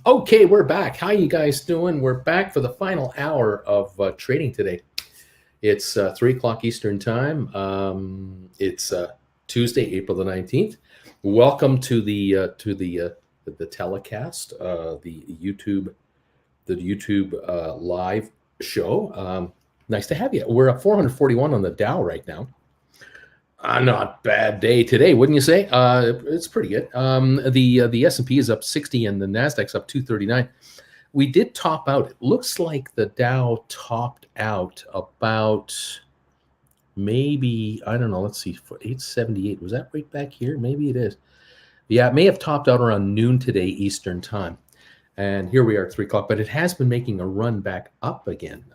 Okay, we're back. How you guys doing? We're back for the final hour of trading today. It's 3 o'clock Eastern time. It's Tuesday, April the 19th. Welcome to the telecast, the YouTube live show. Nice to have you. We're at 441 on the Dow right now. Not bad day today, wouldn't you say? It's pretty good. The S&P is up 60 and the Nasdaq's up 239. We did top out. It looks like the Dow topped out about maybe, I don't know, let's see, for 878. Was that right back here? Maybe it is. Yeah, it may have topped out around noon today Eastern time. And here we are at 3 o'clock, but it has been making a run back up again.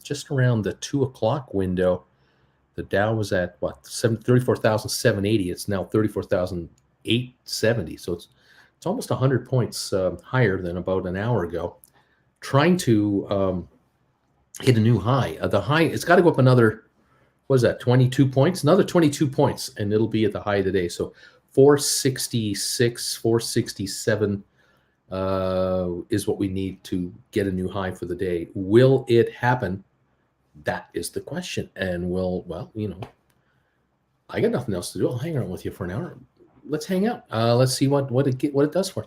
Just around the 2 o'clock window, the Dow was at what, 34,780. It's now 34,870. So it's almost 100 points higher than about an hour ago. Trying to hit a new high. The high, it's got to go up another, what is that, 22 points? Another 22 points, and it'll be at the high of the day. So 466, 467 is what we need to get a new high for the day. Will it happen? That is the question. And I got nothing else to do. I'll hang around with you for an hour. Let's hang out. Let's see what it does for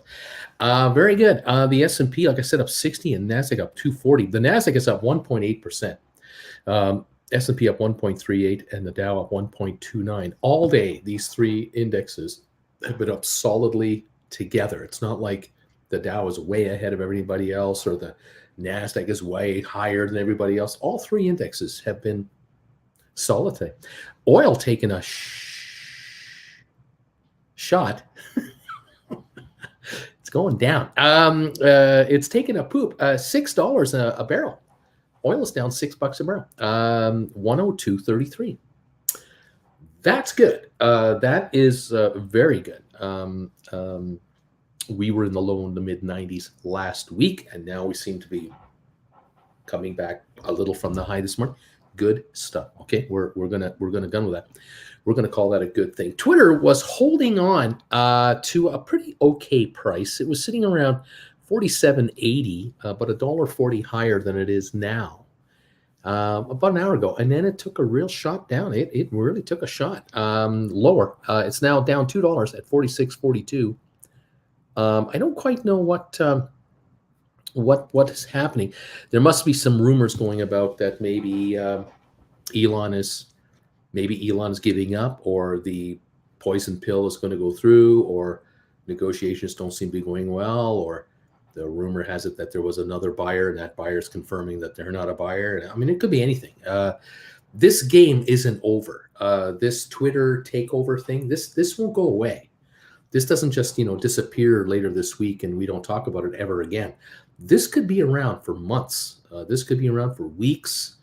us. Very good. The S&P, like I said, up 60 and Nasdaq up 240. The Nasdaq is up 1.8%. S&P up 1.38 and the Dow up 1.29. All day, these three indexes have been up solidly together. It's not like the Dow is way ahead of everybody else or the Nasdaq is way higher than everybody else. All three indexes have been solid today. Oil taking a shot. It's going down. It's taking a poop. $6 a barrel. Oil is down $6 a barrel. 102.33. That's good. That is very good. We were in the low in the mid 90s last week, and now we seem to be coming back a little from the high this morning. Good stuff. Okay, we're gonna gun with that. We're gonna call that a good thing. Twitter was holding on to a pretty okay price. It was sitting around 47.80, but $1.40 higher than it is now. About an hour ago, and then it took a real shot down. It really took a shot lower. It's now down $2 at 46.42. I don't quite know what is happening. There must be some rumors going about that maybe Elon is giving up, or the poison pill is going to go through, or negotiations don't seem to be going well, or the rumor has it that there was another buyer and that buyer is confirming that they're not a buyer. I mean, it could be anything. This game isn't over. This Twitter takeover thing, this won't go away. This doesn't just, disappear later this week and we don't talk about it ever again. This could be around for months. This could be around for weeks.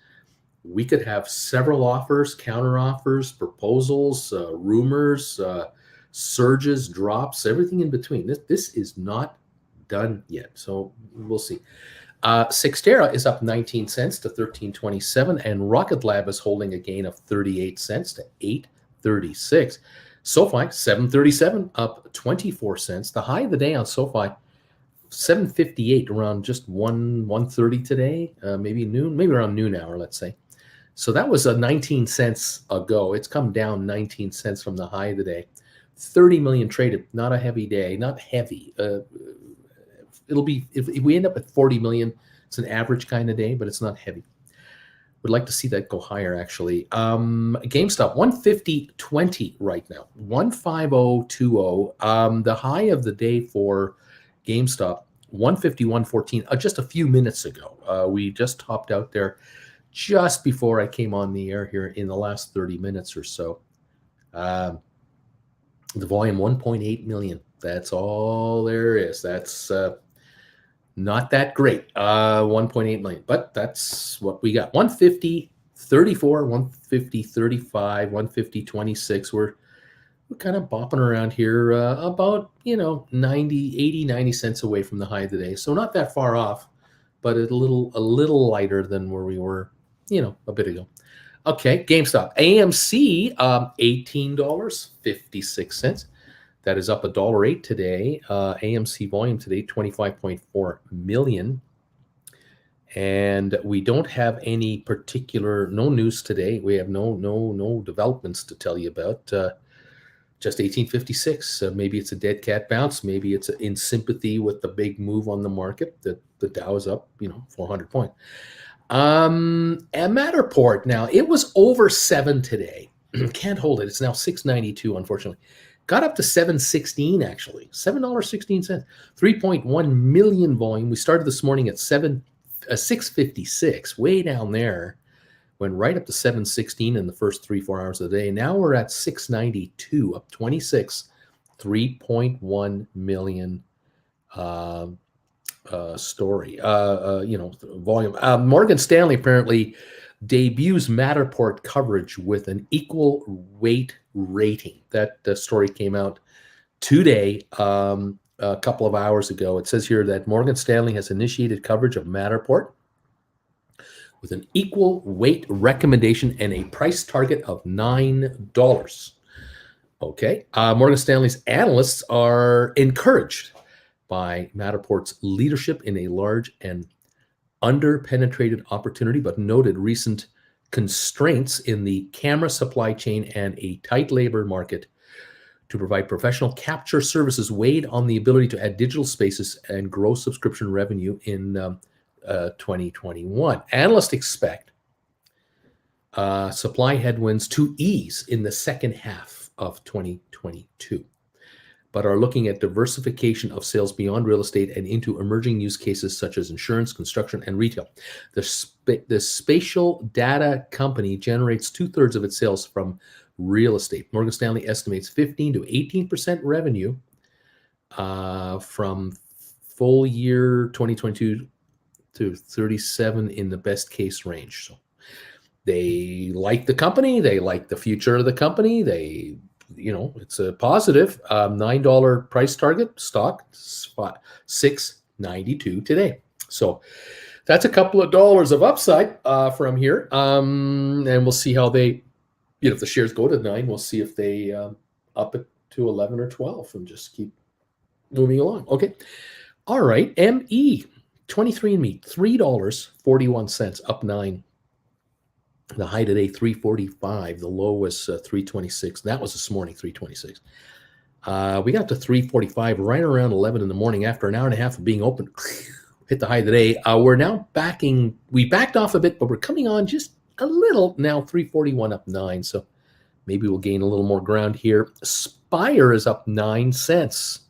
We could have several offers, counter offers, proposals, rumors, surges, drops, everything in between. This is not done yet. So we'll see. Cyxtera is up 19 cents to 13.27, and Rocket Lab is holding a gain of 38 cents to 8.36. SoFi, 737, up 24 cents. The high of the day on SoFi, 758, around just 1:30 today, maybe around noon hour, let's say. So that was 19 cents ago. It's come down 19 cents from the high of the day. 30 million traded, not a heavy day, not heavy. It'll be, if we end up at 40 million, it's an average kind of day, but it's not heavy. Would like to see that go higher, actually. GameStop, 150.20 right now, 150.20. The high of the day for GameStop, 151.14, just a few minutes ago. We just topped out there just before I came on the air here in the last 30 minutes or so. The volume, 1.8 million. That's all there is. That's not that great, 1.8 million, but that's what we got. 150.34, 150.35, 150.26. We're kind of bopping around here about 90 cents away from the high of the day. So not that far off, but a little lighter than where we were a bit ago. Okay, GameStop, AMC, $18.56. That is up $1.08 today. AMC volume today, 25.4 million. And we don't have any particular, no news today. We have no developments to tell you about. Just 1856. Maybe it's a dead cat bounce. Maybe it's in sympathy with the big move on the market that the Dow is up, 400 points. And Matterport now, it was over 7 today. Can't hold it. It's now 692, unfortunately. Got up to 716 actually. $7.16. 3.1 million volume. We started this morning at 656, way down there. Went right up to 716 in the first 3-4 hours of the day. Now we're at 692, up 26, 3.1 million story, volume. Morgan Stanley apparently debuts Matterport coverage with an equal weight rating. That story came out today, a couple of hours ago. It says here that Morgan Stanley has initiated coverage of Matterport with an equal weight recommendation and a price target of $9. Okay. Morgan Stanley's analysts are encouraged by Matterport's leadership in a large and under-penetrated opportunity, but noted recent constraints in the camera supply chain and a tight labor market to provide professional capture services weighed on the ability to add digital spaces and grow subscription revenue in 2021. Analysts expect supply headwinds to ease in the second half of 2022, but are looking at diversification of sales beyond real estate and into emerging use cases such as insurance, construction, and retail. The spatial data company generates 2/3 of its sales from real estate. Morgan Stanley estimates 15 to 18% revenue from full year 2022 to 37 in the best case range. So they like the company. They like the future of the company. It's a positive. $9 price target, stock spot $6.92 today. So that's a couple of dollars of upside from here. And we'll see how they, if the shares go to 9, we'll see if they up it to 11 or 12 and just keep moving along. Okay. All right. ME, 23andMe, $3.41, up 9. The high today, 345. The low was 326. That was this morning, 326. We got to 345 right around 11 in the morning after an hour and a half of being open. Hit the high today. We're now backing. We backed off a bit, but we're coming on just a little now. 341 up 9. So maybe we'll gain a little more ground here. Spire is up 9 cents.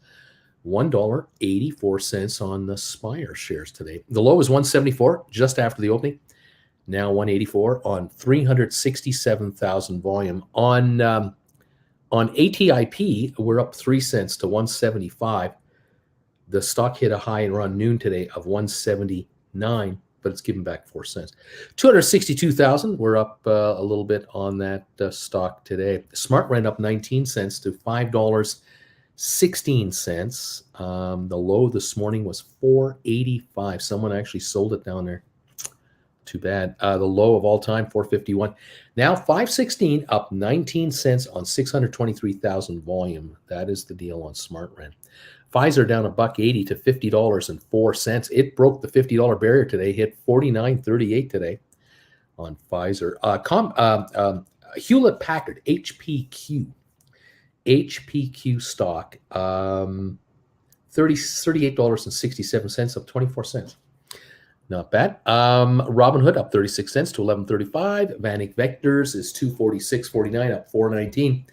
$1.84 on the Spire shares today. The low is 174 just after the opening. Now 184 on 367,000 volume. On ATIP, we're up 3 cents to 175. The stock hit a high around noon today of 179, but it's given back 4 cents. 262,000. We're up a little bit on that stock today. Smart ran up 19 cents to $5.16. The low this morning was 485. Someone actually sold it down there. Too bad. The low of all time, 451. Now 516, up 19 cents on 623,000 volume. That is the deal on SmartRent. Pfizer down $1.80 to $50.04. It broke the $50 barrier today, hit $49.38 today on Pfizer. Hewlett Packard, HPQ stock, $38.67, up 24 cents. Not bad. Robinhood up 36 cents to 11.35. Vanek Vectors is 246.49, up 4.19.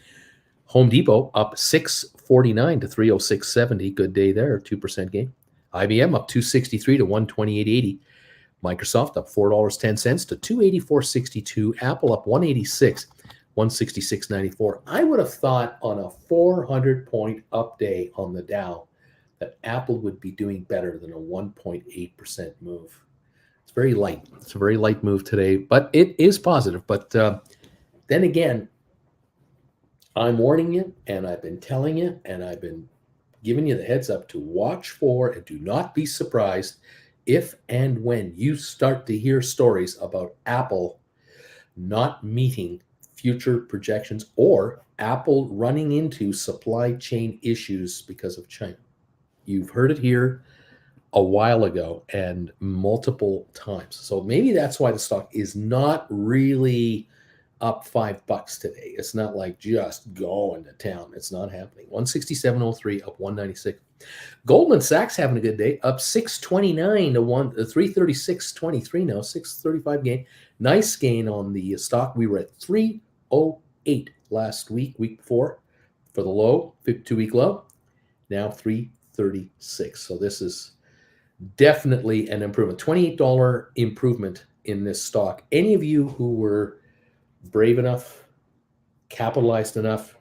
Home Depot up 6.49 to 306.70. Good day there, 2% gain. IBM up 263 to 128.80. Microsoft up $4.10 to 284.62. Apple up 186, 166.94. I would have thought on a 400-point up day on the Dow that Apple would be doing better than a 1.8% move. It's very light. It's a very light move today, but it is positive. But then again, I'm warning you, and I've been telling you, and I've been giving you the heads up to watch for, and do not be surprised if and when you start to hear stories about Apple not meeting future projections or Apple running into supply chain issues because of China. You've heard it here a while ago and multiple times. So maybe that's why the stock is not really up $5 today. It's not like just going to town. It's not happening. 167.03 up 196. Goldman Sachs having a good day, up 629 to 336.23 now, 635 gain. Nice gain on the stock. We were at 308 last week before for the low, 52-week low. Now 336. So this is definitely an improvement. $28 improvement in this stock. Any of you who were brave enough, capitalized enough,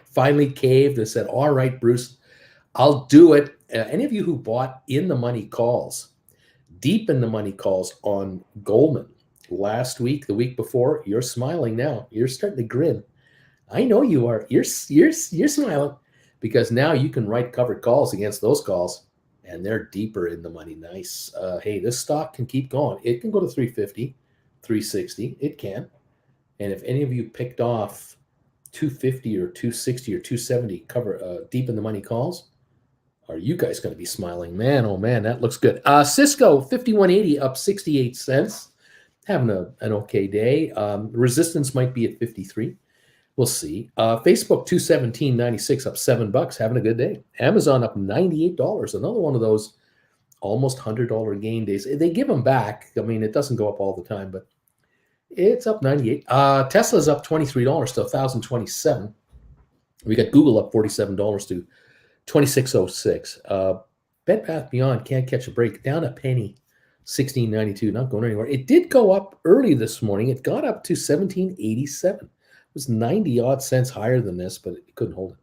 finally caved and said, all right, Bruce, I'll do it. Any of you who bought in the money calls, deep in the money calls on Goldman last week, the week before, you're smiling now. You're starting to grin. I know you are. You're smiling because now you can write covered calls against those calls, and they're deeper in the money. Nice. Hey, this stock can keep going. It can go to 350, 360. It can. And if any of you picked off 250 or 260 or 270 cover deep in the money calls, are you guys going to be smiling? Man, oh man, that looks good. Cisco 51.80 up 68 cents. Having an okay day. Resistance might be at 53. We'll see. Facebook 217.96 up $7. Having a good day. Amazon up $98. Another one of those almost $100 gain days. They give them back. I mean, it doesn't go up all the time, but it's up 98. Tesla's up $23 to 1,027. We got Google up $47 to 2606. Bed Bath Beyond can't catch a break. Down a penny, 16.92. Not going anywhere. It did go up early this morning. It got up to 17.87. It was 90 odd cents higher than this, but it couldn't hold it.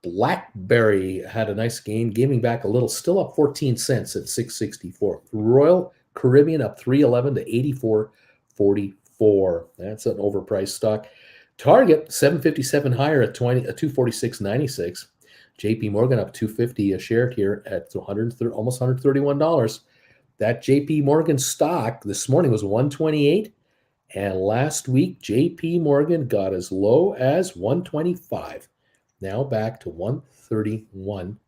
BlackBerry had a nice gain, giving back a little, still up 14 cents at 6.64. Royal Caribbean up 3.11 to 84.44. That's an overpriced stock. Target 757 higher at 246.96. JP Morgan up 250 a share here at almost $131. That JP Morgan stock this morning was 128, and last week JP Morgan got as low as 125. Now back to 131,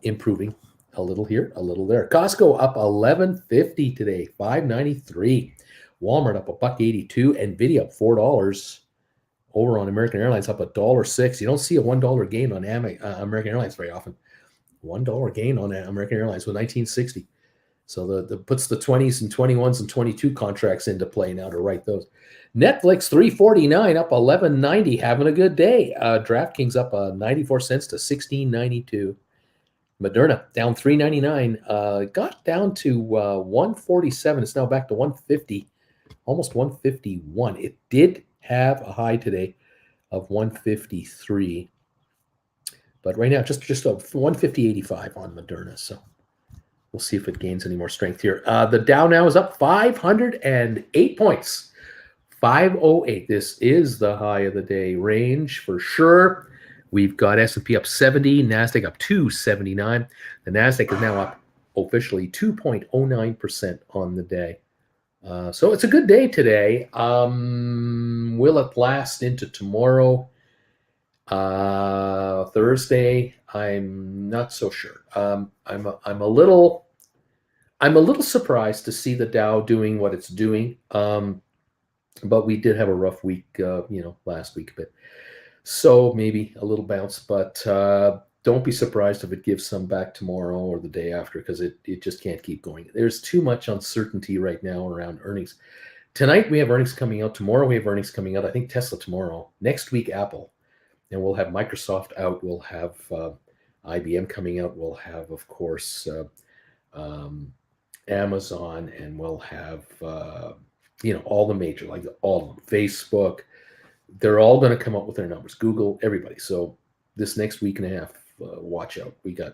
improving a little here, a little there. Costco up 11.50 today, 5.93. Walmart up $1.82. Nvidia up $4. Over on American Airlines up $1.06. You don't see a $1 gain on American Airlines very often. $1 gain on American Airlines with 1960. So the puts the 20s and 21s and 22 contracts into play now to write those. Netflix $3.49 up $11.90, having a good day. DraftKings up 94 cents to $16.92. Moderna down $3.99, got down to 147. It's now back to 150, almost 151. It did have a high today of 153, but right now just 150.85 on Moderna. So we'll see if it gains any more strength here. The Dow now is up 508 points, 508. This is the high of the day range for sure. We've got S&P up 70, NASDAQ up 279. The NASDAQ is now up officially 2.09% on the day. So it's a good day today. Will it last into tomorrow? Thursday? I'm not so sure. I'm a little surprised to see the Dow doing what it's doing. But we did have a rough week, last week a bit. So maybe a little bounce, but don't be surprised if it gives some back tomorrow or the day after, because it just can't keep going. There's too much uncertainty right now around earnings. Tonight we have earnings coming out. Tomorrow we have earnings coming out. I think Tesla tomorrow. Next week Apple. And we'll have Microsoft out. We'll have IBM coming out. We'll have, of course, Amazon, and we'll have all the major, like all of them, Facebook. They're all going to come up with their numbers. Google, everybody. So this next week and a half, watch out. We got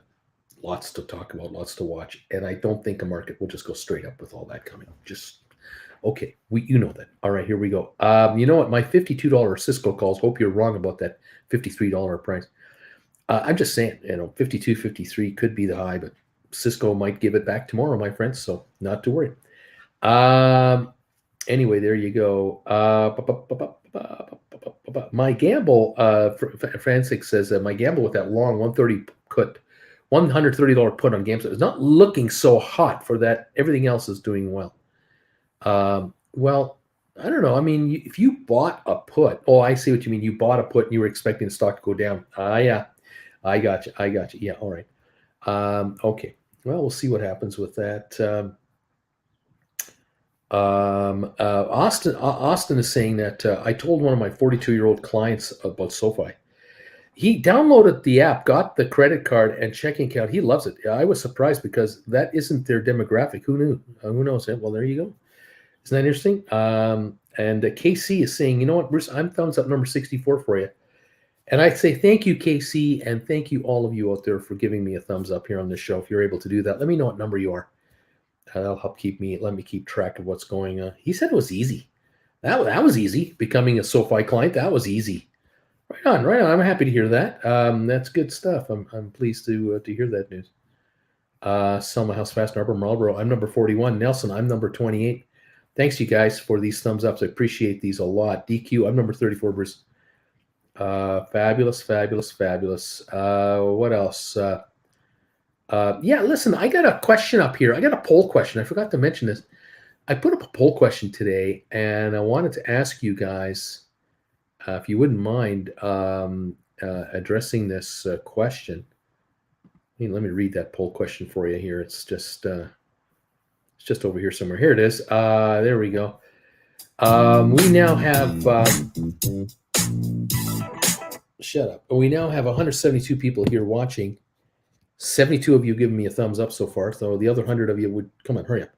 lots to talk about, lots to watch. And I don't think a market will just go straight up with all that coming. Okay, you know that. All right, here we go. You know what? My $52 Cisco calls, hope you're wrong about that $53 price. I'm just saying, 52, 53 could be the high, but Cisco might give it back tomorrow, my friends. So not to worry. Anyway, there you go. my gamble, Francis says my gamble with that long $130 put on GameStop is not looking so hot for that. Everything else is doing well. Well, I don't know. I mean, if you bought a put, oh, I see what you mean. You bought a put and you were expecting the stock to go down. Yeah, I got you. Yeah, all right. Okay. Well, we'll see what happens with that. Austin is saying that I told one of my 42-year-old clients about SoFi. He downloaded the app, got the credit card and checking account. He loves it. I was surprised because that isn't their demographic. Who knew? Who knows? Well, there you go. Isn't that interesting? And KC is saying, you know what, Bruce, I'm thumbs up number 64 for you. And I say thank you, KC, and thank you all of you out there for giving me a thumbs up here on this show. If you're able to do that, let me know what number you are. That'll help let me keep track of what's going on. He said it was easy. That was easy. Becoming a SoFi client, that was easy. Right on. I'm happy to hear that. That's good stuff. I'm pleased to hear that news. Selma House Fast, Arbor Marlboro. I'm number 41. Nelson, I'm number 28. Thanks, you guys, for these thumbs ups. I appreciate these a lot. DQ, I'm number 34, Bruce. Fabulous. What else? Yeah, listen, I got a question up here. I got a poll question. I forgot to mention this. I put up a poll question today, and I wanted to ask you guys, if you wouldn't mind addressing this question. Let me read that poll question for you here. It's just over here somewhere. Here it is. There we go. We now have shut up. We now have 172 people here watching. 72 of you giving me a thumbs up so far. So the other 100 of you would come on, hurry up.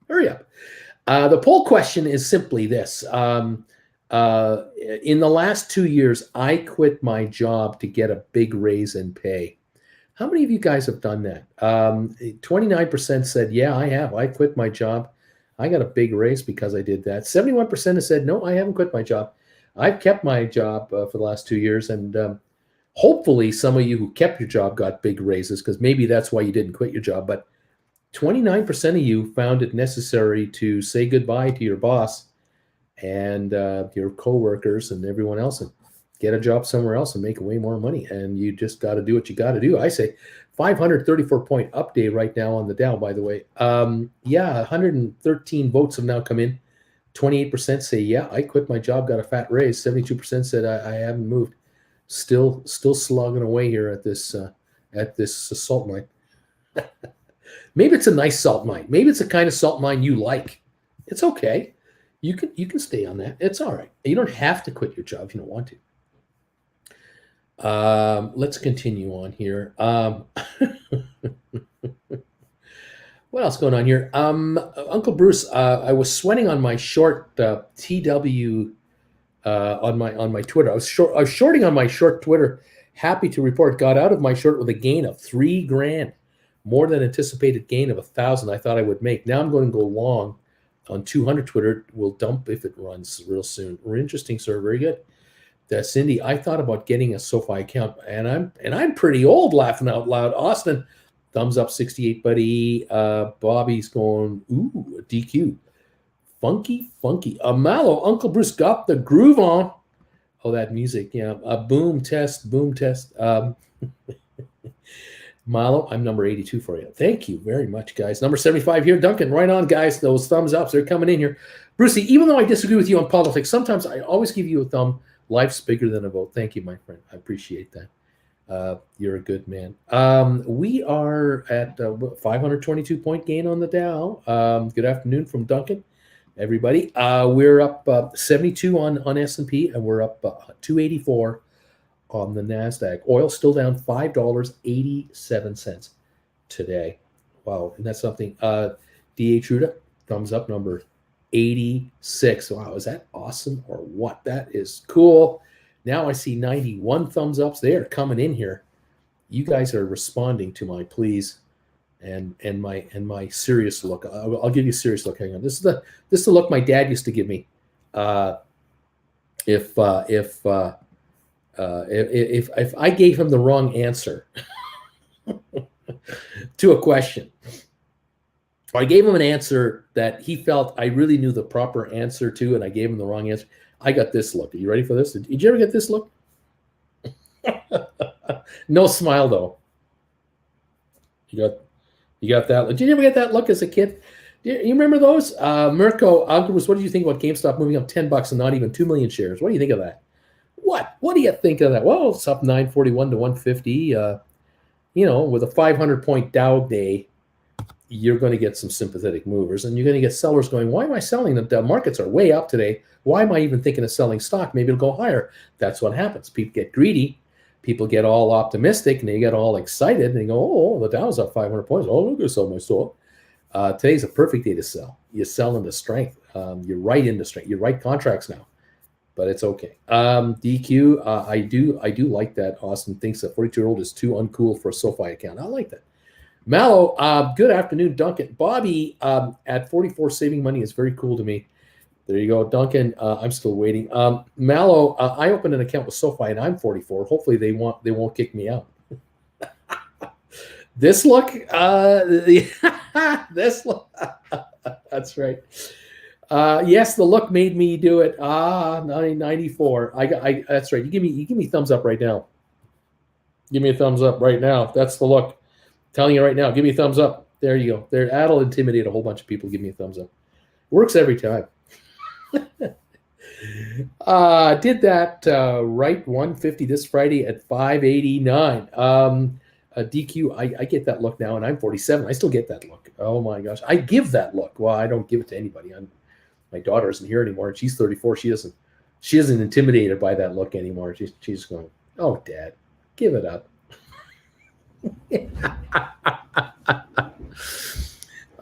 Hurry up. The poll question is simply this. In the last 2 years, I quit my job to get a big raise in pay. How many of you guys have done that? 29% said, yeah, I have. I quit my job. I got a big raise because I did that. 71% have said, no, I haven't quit my job. I've kept my job for the last 2 years. And hopefully some of you who kept your job got big raises, because maybe that's why you didn't quit your job. But 29% of you found it necessary to say goodbye to your boss and your coworkers and everyone else and get a job somewhere else and make way more money. And you just got to do what you got to do. I say 534-point update right now on the Dow, by the way. Yeah, 113 votes have now come in. 28% say, yeah, I quit my job, got a fat raise. 72% said I haven't moved. Still slogging away here at this salt mine. Maybe it's a nice salt mine. Maybe it's the kind of salt mine you like. It's okay. You can stay on that. It's all right. You don't have to quit your job if you don't want to. Let's continue on here. What else going on here? Uncle Bruce, I was sweating on my short TW on my Twitter. I was shorting on my short Twitter. Happy to report, got out of my short with a gain of $3,000, more than anticipated gain of 1,000 I thought I would make. Now I'm going to go long on 200 Twitter. Will dump if it runs real soon. Interesting, sir. Very good. Cindy, I thought about getting a SoFi account, and I'm pretty old, laughing out loud. Austin, thumbs up 68, buddy. Bobby's going, ooh, a DQ. Funky. Mallow, Uncle Bruce got the groove on. Oh, that music. Yeah. A boom test. Malo, I'm number 82 for you. Thank you very much, guys. Number 75 here. Duncan, right on, guys. Those thumbs ups, they're coming in here. Brucey, even though I disagree with you on politics, sometimes I always give you a thumb. Life's bigger than a vote. Thank you, my friend. I appreciate that. You're a good man. We are at 522-point gain on the Dow. Good afternoon from Duncan, everybody. We're up 72 on S&P, and we're up 284 on the NASDAQ. Oil still down $5.87 today. Wow, and that's something. D.A. Truda, thumbs up, number 86. Wow, is that awesome or what? That is cool. Now I see 91 thumbs ups. They are coming in here. You guys are responding to my pleas and my serious look. I'll give you a serious look. Hang on. This is the look my dad used to give me. If I gave him the wrong answer to a question, or I gave him an answer that he felt I really knew the proper answer to, and I gave him the wrong answer, I got this look. Are you ready for this? Did you ever get this look? No smile though. You got that. Did you ever get that look as a kid? You remember those? Mirko Algebus, what do you think about GameStop moving up $10 and not even 2 million shares? What do you think of that? What do you think of that? Well, it's up 941 to 150. With a 500-point Dow day, you're going to get some sympathetic movers, and you're going to get sellers going, why am I selling? The markets are way up today. Why am I even thinking of selling stock? Maybe it'll go higher. That's what happens. People get greedy. People get all optimistic, and they get all excited, and they go, oh, the Dow's up 500 points. Oh, look, I sell my stock. Today's a perfect day to sell. You sell into strength. You're right into strength. You write contracts now, but it's okay. DQ, I do like that. Austin thinks that 42-year-old is too uncool for a SoFi account. I like that. Mallow, good afternoon, Duncan. Bobby, at 44, saving money is very cool to me. There you go, Duncan. I'm still waiting. Mallow, I opened an account with SoFi and I'm 44. Hopefully they won't kick me out. This look, this look. That's right. Yes, the look made me do it. 94. That's right. You give me thumbs up right now. Give me a thumbs up right now. That's the look. Telling you right now, give me a thumbs up. There you go. That'll intimidate a whole bunch of people. Give me a thumbs up. Works every time. Did that right 150 this Friday at 589. DQ, I get that look now, and I'm 47. I still get that look. Oh my gosh, I give that look. Well, I don't give it to anybody. My daughter isn't here anymore, and she's 34. She isn't intimidated by that look anymore. She's going, oh, Dad, give it up.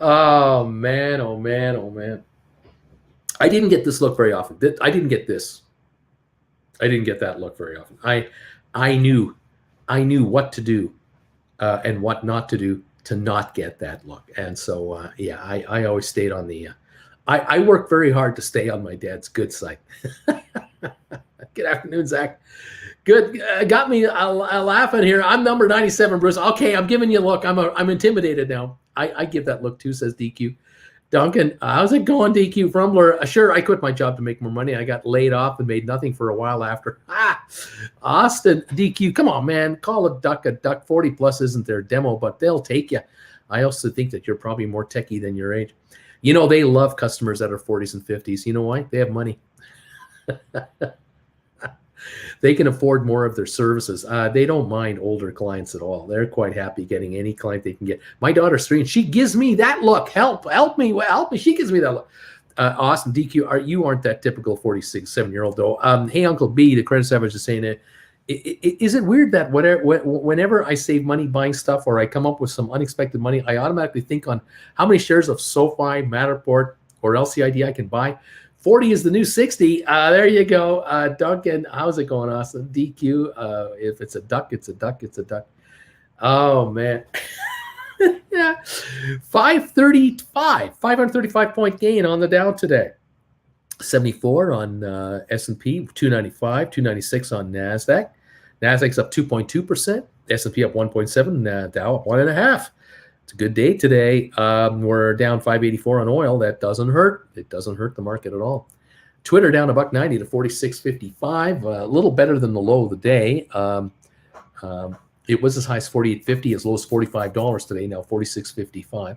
Oh man, oh man, oh man. I didn't get this look very often. I didn't get this. I didn't get that look very often. I knew what to do and what not to do to not get that look. And so yeah, I always stayed on the I worked very hard to stay on my dad's good side. Good afternoon, Zach. Good, got me laughing here. I'm number 97, Bruce. Okay, I'm giving you a look. I'm intimidated now. I give that look too, says DQ. Duncan, how's it going, DQ? Frumbler, sure, I quit my job to make more money. I got laid off and made nothing for a while after. Austin, DQ, come on, man. Call a duck. 40 plus isn't their demo, but they'll take you. I also think that you're probably more techie than your age. They love customers that are 40s and 50s. You know why? They have money. They can afford more of their services. They don't mind older clients at all. They're quite happy getting any client they can get. My daughter's 3, and she gives me that look. Help me. She gives me that look. Austin, DQ, you aren't that typical 46, 7-year-old though. Hey, Uncle B, the Credit Savage is saying it. Is it weird that whenever I save money buying stuff or I come up with some unexpected money, I automatically think on how many shares of SoFi, Matterport, or LCID I can buy? 40 is the new 60. There you go. Duncan, how's it going, Austin? DQ, if it's a duck, it's a duck, it's a duck. Oh, man. Yeah. 535-point gain on the Dow today. 74 on S&P, 295, 296 on NASDAQ. NASDAQ's up 2.2%, S&P up 1.7, Dow up 1.5%. It's a good day today. We're down 584 on oil. That doesn't hurt. It doesn't hurt the market at all. Twitter down $1.90 to 46.55. A little better than the low of the day. It was as high as 48.50, as low as $45 today. Now 46.55.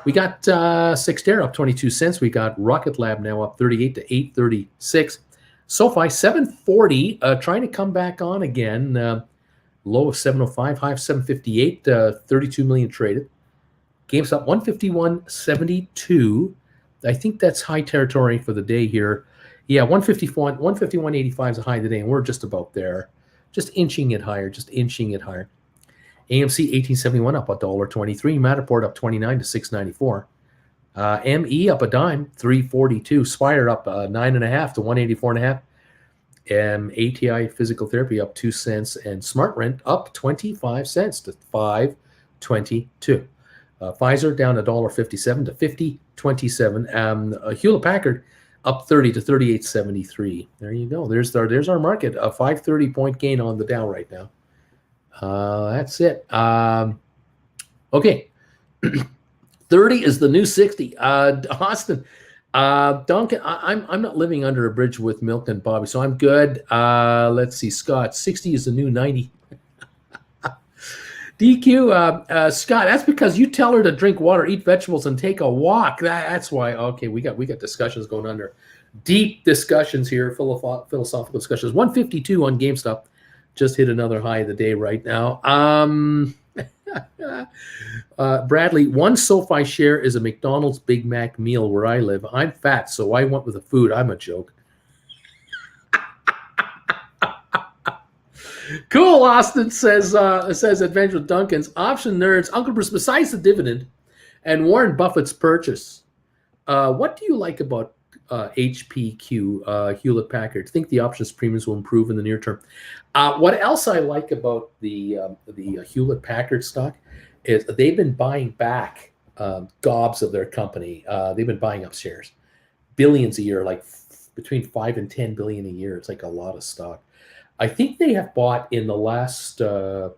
We got Sixtera up 22 cents. We got Rocket Lab now up 38 to 836. SoFi 740, trying to come back on again. Low of 705, high of 758. 32 million traded. GameStop 151.72. I think that's high territory for the day here. Yeah, 151.85 is a high today, and we're just about there. Just inching it higher, AMC 1871 up $1.23. Matterport up 29 to 694. ME up a dime, 342. Spire up 9.5 to 184.5. ATI Physical Therapy up 2 cents, and Smart Rent up 25 cents to 5.22. Pfizer down $1.57 to 50.27. Hewlett Packard up 30 to 38.73. There you go. There's our market. A 530-point gain on the Dow right now. That's it. Okay. 30 is the new 60. Austin, Duncan, I'm not living under a bridge with Milk and Bobby, so I'm good. Let's see, Scott, 60 is the new 90. DQ, Scott, that's because you tell her to drink water, eat vegetables, and take a walk. That's why. Okay, we got discussions going on there. Deep discussions here, philosophical discussions. 152 on GameStop. Just hit another high of the day right now. Bradley, one SoFi share is a McDonald's Big Mac meal where I live. I'm fat, so I went with the food. I'm a joke. Cool, Austin says Adventure with Duncan's option nerds. Uncle Bruce, besides the dividend and Warren Buffett's purchase, what do you like about HPQ, Hewlett Packard? Think the options premiums will improve in the near term. What else I like about the Hewlett Packard stock is they've been buying back gobs of their company. They've been buying up shares, billions a year, like between 5 and 10 billion a year. It's like a lot of stock. I think they have bought in the last 5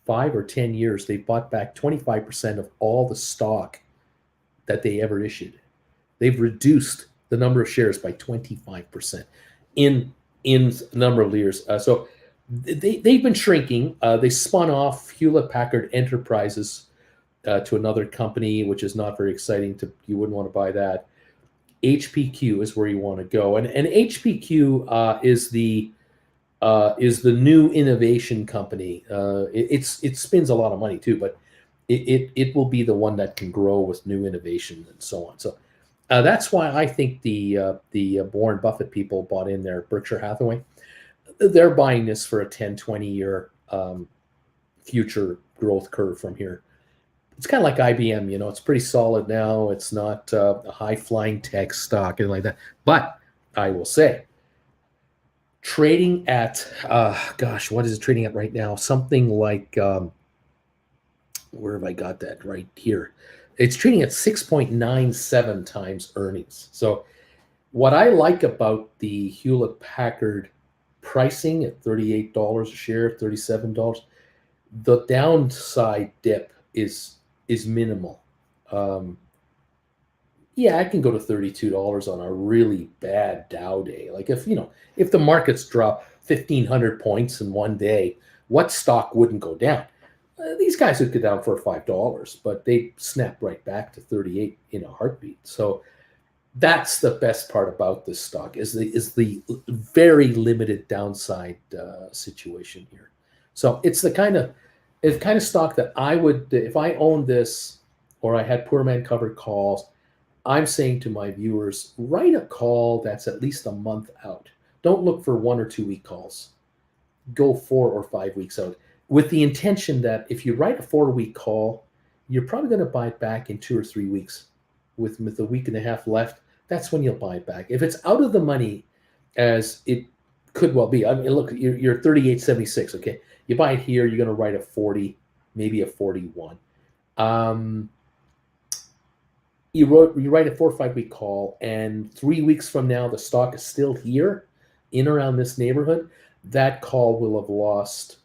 or 10 years, they bought back 25% of all the stock that they ever issued. They've reduced the number of shares by 25% in a number of years. So they've been shrinking. They spun off Hewlett Packard Enterprises to another company, which is not very exciting. You wouldn't want to buy that. HPQ is where you want to go, and HPQ is the new innovation company. It spends a lot of money too, but it will be the one that can grow with new innovation and so on. So that's why I think the Warren Buffett people bought in there. Berkshire Hathaway, they're buying this for a 10, 20-year future growth curve from here. It's kind of like IBM, it's pretty solid now. It's not a high-flying tech stock and like that. But I will say, trading at, what is it trading at right now? Something like, where have I got that? Right here. It's trading at 6.97 times earnings. So what I like about the Hewlett Packard pricing at $38 a share, $37, the downside dip is minimal. Yeah, I can go to $32 on a really bad Dow day. Like if the markets drop 1,500 points in one day, what stock wouldn't go down? These guys would go down for $5, but they snap right back to 38 in a heartbeat. So that's the best part about this stock is the very limited downside situation here. So it's the kind of stock that I would, if I owned this or I had poor man covered calls, I'm saying to my viewers, write a call that's at least a month out. Don't look for 1 or 2 week calls. Go 4 or 5 weeks out with the intention that if you write a 4-week call, you're probably going to buy it back in 2 or 3 weeks. With a week and a half left, that's when you'll buy it back. If it's out of the money, as it could well be, I mean, look, you're 38.76, okay? You buy it here, you're going to write a 40, maybe a 41. You write a 4 or 5 week call, and 3 weeks from now, the stock is still here, in around this neighborhood. That call will have lost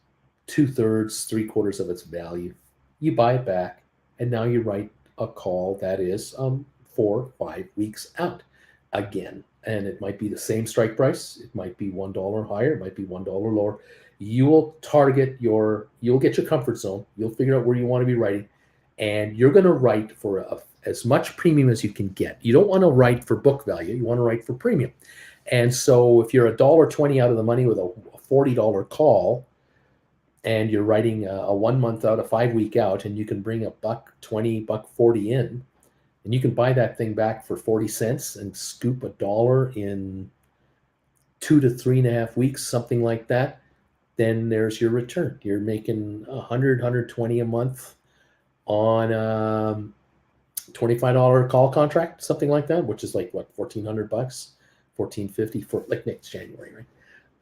2/3, 3/4 of its value. You buy it back, and now you write a call that is 4 or 5 weeks out again. And it might be the same strike price. It might be $1 higher. It might be $1 lower. You will you'll get your comfort zone. You'll figure out where you want to be writing, and you're going to write for as much premium as you can get. You don't want to write for book value. You want to write for premium. And so if you're $1.20 out of the money with a $40 call, and you're writing a 1 month out, a 5 week out, and you can bring $1.20, $1.40 in, and you can buy that thing back for 40 cents and scoop $1 in 2 to 3.5 weeks, something like that, then there's your return. You're making $100, $120 a month on $25 call contract, something like that, which is like what, $1,400, $1,450 for like next January, right?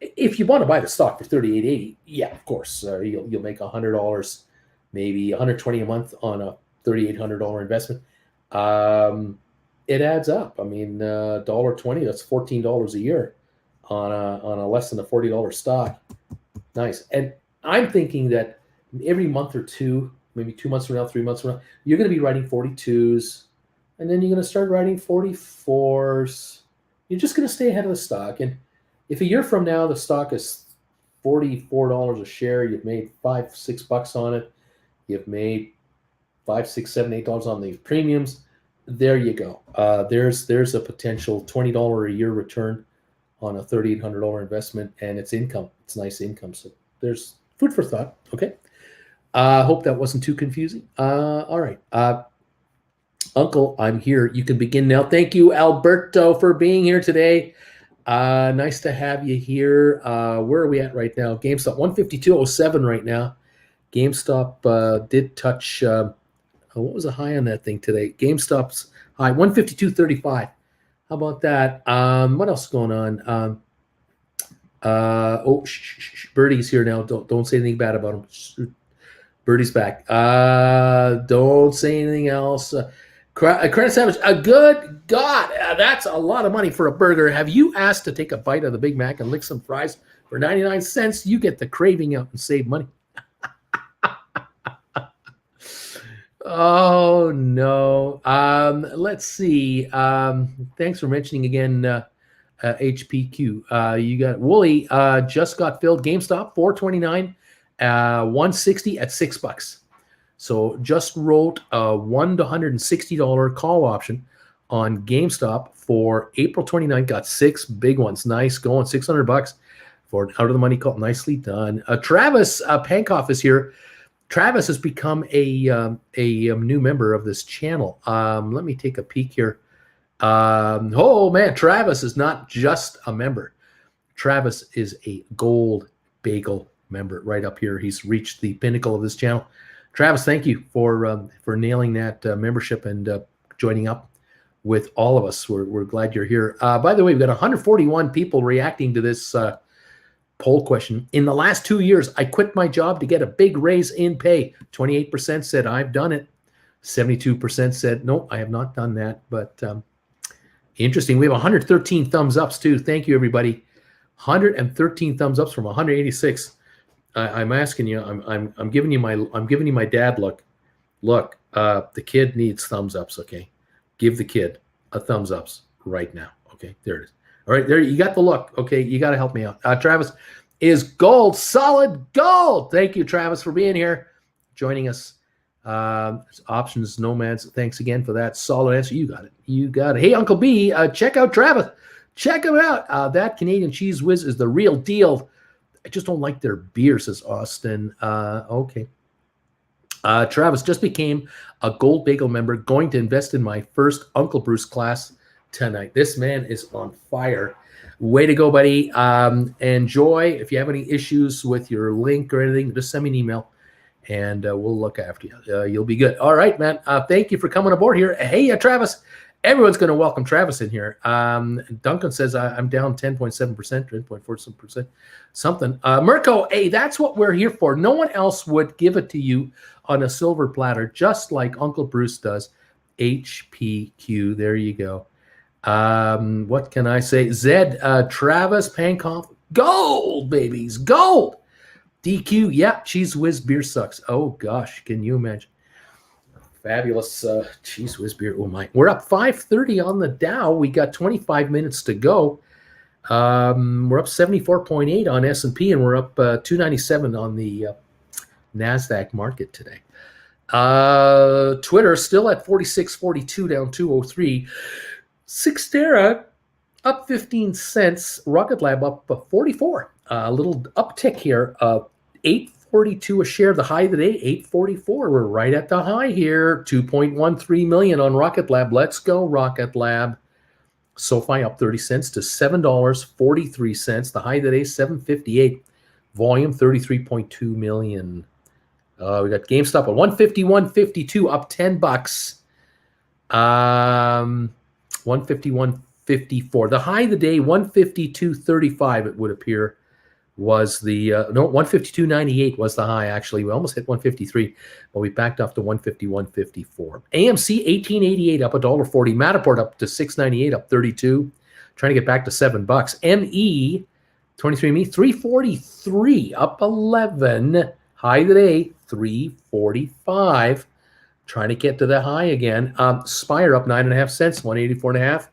If you want to buy the stock for $38.80, yeah, of course, you'll make $100, maybe $120 a month on a $3,800 investment. It adds up. I mean, $1.20, that's $14 a year on a less than a $40 stock. Nice. And I'm thinking that every month or two, maybe 2 months from now, 3 months from now, you're going to be writing 42s, and then you're going to start writing 44s. You're just going to stay ahead of the stock. And if a year from now the stock is $44 a share, you've made $5-6 on it, you've made $5, $6, $7, $8 on these premiums. There you go. There's a potential $20 a year return on a $3,800 investment, and it's income. It's nice income. So there's food for thought. Okay. Hope that wasn't too confusing. All right. Uncle, I'm here. You can begin now. Thank you, Alberto, for being here today. Nice to have you here. Where are we at right now? GameStop 152.07 right now. GameStop did touch. What was the high on that thing today? GameStop's high 152.35. How about that? What else is going on? Birdie's here now. Don't say anything bad about him. Birdie's back. Don't say anything else. Credit Savage, a good God, that's a lot of money for a burger. Have you asked to take a bite of the Big Mac and lick some fries for 99 cents? You get the craving out and save money. Oh, no. Let's see. Thanks for mentioning again, HPQ. You got Wooly just got filled. GameStop, $4.29, 160 at $6. So just wrote a $1 to $160 call option on GameStop for April 29th. Got 6 big ones. Nice going. $600 for an out of the money call. Nicely done. Travis Pankoff is here. Travis has become a new member of this channel. Let me take a peek here. Oh man, Travis is not just a member. Travis is a gold bagel member right up here. He's reached the pinnacle of this channel. Travis, thank you for nailing that membership and joining up with all of us. We're glad you're here. By the way, we've got 141 people reacting to this poll question. In the last 2 years, I quit my job to get a big raise in pay. 28% said I've done it. 72% said no, I have not done that. But interesting. We have 113 thumbs ups too. Thank you, everybody. 113 thumbs ups from 186. I'm asking you. I'm giving you my dad look. Look, the kid needs thumbs ups. Okay, give the kid a thumbs ups right now. Okay, there it is. All right, there you got the look. Okay, you got to help me out. Travis is gold, solid gold. Thank you, Travis, for being here, joining us. Options Nomads. Thanks again for that solid answer. You got it. You got it. Hey, Uncle B, check out Travis. Check him out. That Canadian Cheese Whiz is the real deal. I just don't like their beer, says Austin. Okay. Travis just became a Gold Bagel member, going to invest in my first Uncle Bruce class tonight. This man is on fire. Way to go, buddy. Enjoy. If you have any issues with your link or anything, just send me an email and we'll look after you. You'll be good. All right, man. Thank you for coming aboard here. Hey, Travis. Everyone's going to welcome Travis in here. Duncan says I'm down 10.7%, 10.47%, something. Mirko, hey, that's what we're here for. No one else would give it to you on a silver platter, just like Uncle Bruce does. HPQ, there you go. What can I say? Zed, Travis Pankoff, gold, babies, gold. DQ, yeah, Cheese Whiz beer sucks. Oh, gosh, can you imagine? Fabulous Cheese Whiz beer. Oh, my. We're up 530 on the Dow. We got 25 minutes to go. We're up 74.8 on S&P, and we're up 297 on the NASDAQ market today. Twitter still at 46.42, down 203. Xterra up 15 cents. Rocket Lab up 44. A little uptick here. 8.42 a share. The high today, 8.44. We're right at the high here. 2.13 million on Rocket Lab. Let's go, Rocket Lab. SoFi up 30 cents to $7.43. The high today, 7.58. Volume 33.2 million. We got GameStop at 151.52, up $10. 151.54. The high of the day, 152.35. It would appear was the 152.98 was the high. Actually, we almost hit 153, but we backed off to 151.54. AMC 18.88, up $1.40. Matterport up to 6.98, up 32. Trying to get back to $7. ME 23andMe 343, up 11. High today 345. trying to get to the high again. Spire up 9.5 cents, 184.5.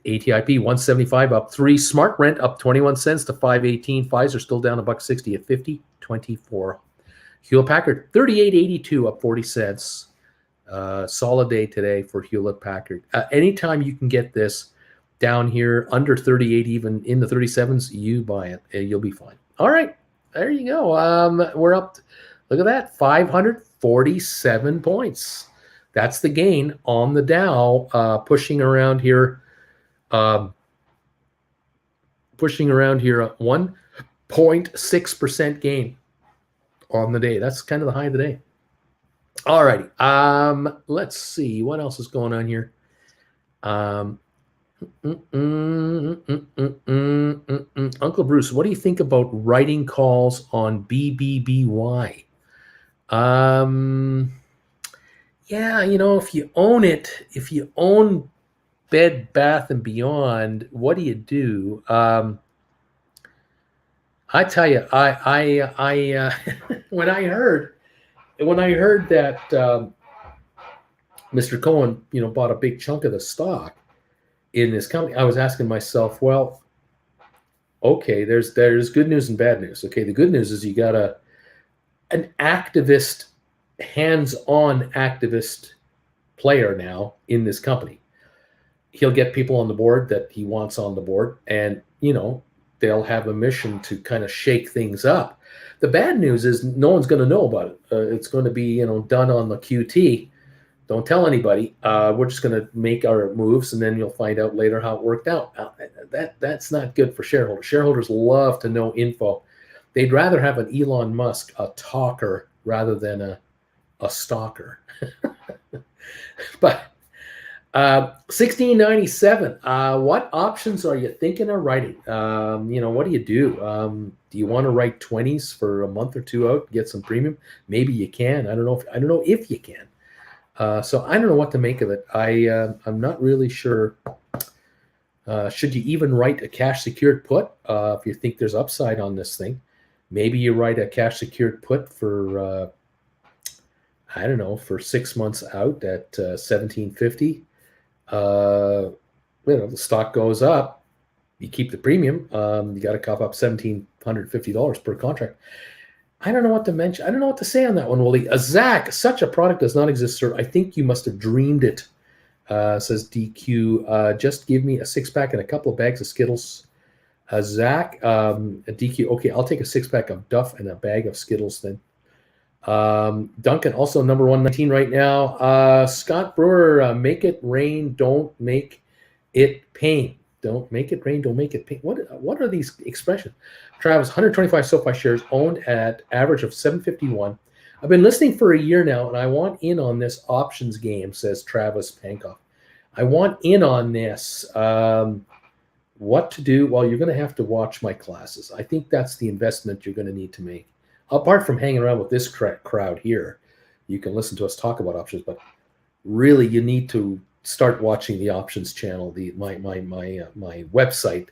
ATIP 175 up 3. Smart Rent up 21 cents to 518. Pfizer still down $1.60 at 50.24. Hewlett Packard 38.82 up 40 cents. Solid day today for Hewlett Packard. Anytime you can get this down here under 38, even in the 37s, you buy it. You'll be fine. All right, there you go. We're up. Look at that, 547 points. That's the gain on the Dow, pushing around here. Pushing around here, 1.6% gain on the day. That's kind of the high of the day. All righty. Let's see what else is going on here. Uncle Bruce, what do you think about writing calls on BBBY? Yeah, if you own it, if you own Bed Bath and Beyond, what do you do? I tell you, I when I heard that Mr. Cohen, bought a big chunk of the stock in this company, I was asking myself, well, okay, there's good news and bad news. Okay, the good news is you got an activist, hands-on activist player now in this company. He'll get people on the board that he wants on the board, and they'll have a mission to kind of shake things up. The bad news is no one's going to know about it. It's going to be done on the QT. Don't tell anybody. We're just going to make our moves, and then you'll find out later how it worked out. That's not good for shareholders. Shareholders love to know info. They'd rather have an Elon Musk, a talker, rather than a stalker. But 1697. What options are you thinking of writing? What do you do? Do you want to write 20s for a month or two out, get some premium? Maybe you can. I don't know if you can. So I don't know what to make of it. I'm not really sure. Should you even write a cash secured put if you think there's upside on this thing? Maybe you write a cash secured put for for 6 months out at 1750. The stock goes up, you keep the premium. You got to cough up $1,750 per contract. I don't know what to mention. I don't know what to say on that one, Willie. Zach, such a product does not exist, sir. I think you must have dreamed it, says DQ. Just give me a 6-pack and a couple of bags of Skittles. Zach, DQ, okay, I'll take a 6-pack of Duff and a bag of Skittles then. Duncan, also number 119 right now. Scott Brewer, make it rain, don't make it pain. Don't make it rain, don't make it pain. What are these expressions? Travis, 125 SoFi shares owned at average of 751. I've been listening for a year now, and I want in on this options game, says Travis Pankoff. I want in on this. What to do? Well, you're going to have to watch my classes. I think that's the investment you're going to need to make. Apart from hanging around with this crowd here, you can listen to us talk about options, but really you need to start watching the options channel, my website,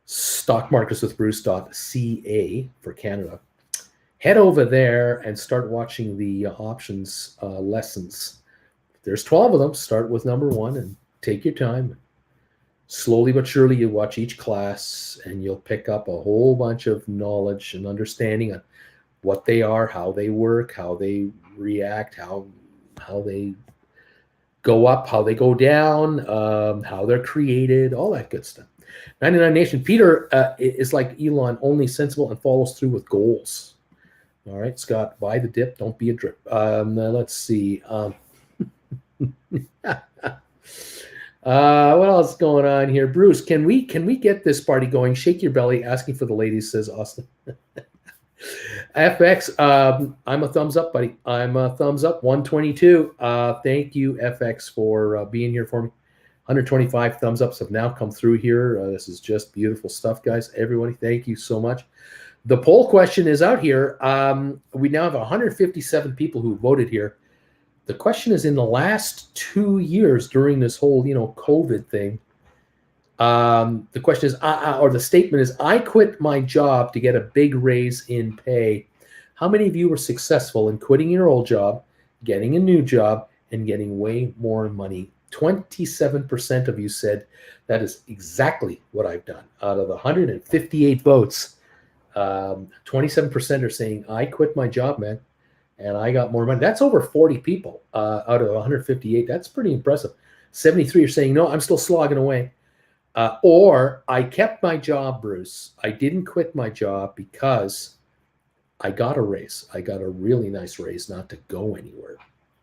stockmarketswithbruce.ca for Canada. Head over there and start watching the options lessons. There's 12 of them. Start with number 1 and take your time. Slowly but surely you watch each class and you'll pick up a whole bunch of knowledge and understanding on what they are, how they work, how they react, how they go up, how they go down, how they're created, all that good stuff. 99 Nation, Peter is like Elon, only sensible and follows through with goals. All right, Scott, buy the dip, don't be a drip. Let's see. What else is going on here? Bruce, can we get this party going? Shake your belly, asking for the ladies, says Austin. FX, I'm a thumbs up, buddy. I'm a thumbs up, 122. Thank you, FX, for being here for me. 125 thumbs ups have now come through here. This is just beautiful stuff, guys. Everybody, thank you so much. The poll question is out here. We now have 157 people who voted here. The question is, in the last 2 years during this whole, COVID thing, the question is, or the statement is, I quit my job to get a big raise in pay. How many of you were successful in quitting your old job, getting a new job, and getting way more money. 27% of you said that is exactly what I've done. Out of the 158 votes, 27% are saying, I quit my job, man, and I got more money. That's over 40 people out of 158. That's pretty impressive. 73 are saying, no, I'm still slogging away. Or I kept my job, Bruce. I didn't quit my job because I got a raise. I got a really nice raise not to go anywhere,